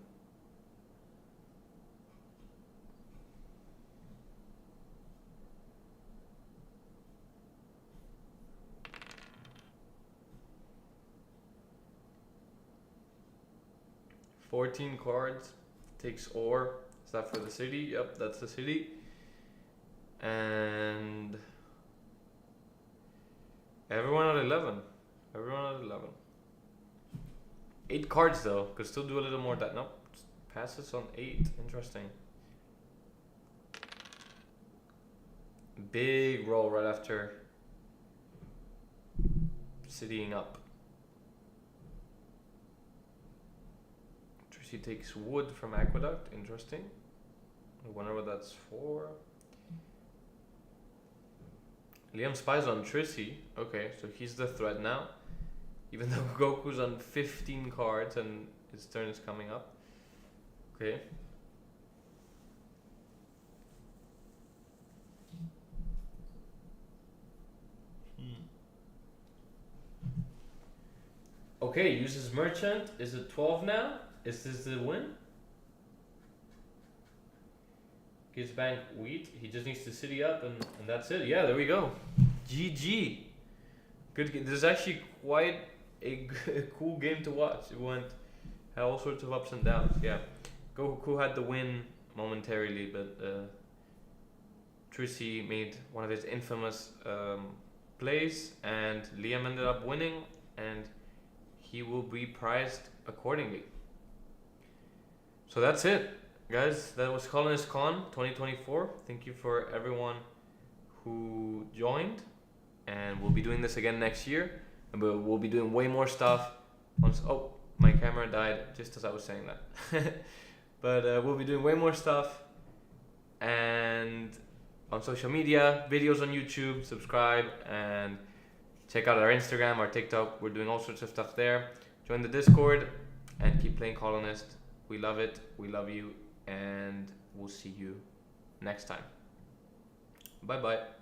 $14 cards, takes ore. Is that for the city? Yep, that's the city. And everyone at 11. Everyone at 11. 8 cards though, could still do a little more. That nope, passes on 8. Interesting. Big roll right after citying up. She takes wood from Aqueduct. Interesting. I wonder what that's for. Liam spies on Trissy. Okay, so he's the threat now. Even though Goku's on 15 cards and his turn is coming up. Okay. Okay, uses merchant. Is it 12 now? Is this the win? Gives bank wheat. He just needs to city up and that's it. Yeah, there we go. GG. Good. This is actually quite a cool game to watch. It had all sorts of ups and downs. Yeah. Goku had the win momentarily, but Trissy made one of his infamous plays and Liam ended up winning and he will be prized accordingly. So that's it, guys. That was Colonist Con 2024. Thank you for everyone who joined, and we'll be doing this again next year. But we'll be doing way more stuff. Oh, my camera died just as I was saying that. But we'll be doing way more stuff, and on social media, videos on YouTube. Subscribe and check out our Instagram, our TikTok. We're doing all sorts of stuff there. Join the Discord and keep playing Colonist. We love it, we love you, and we'll see you next time. Bye bye.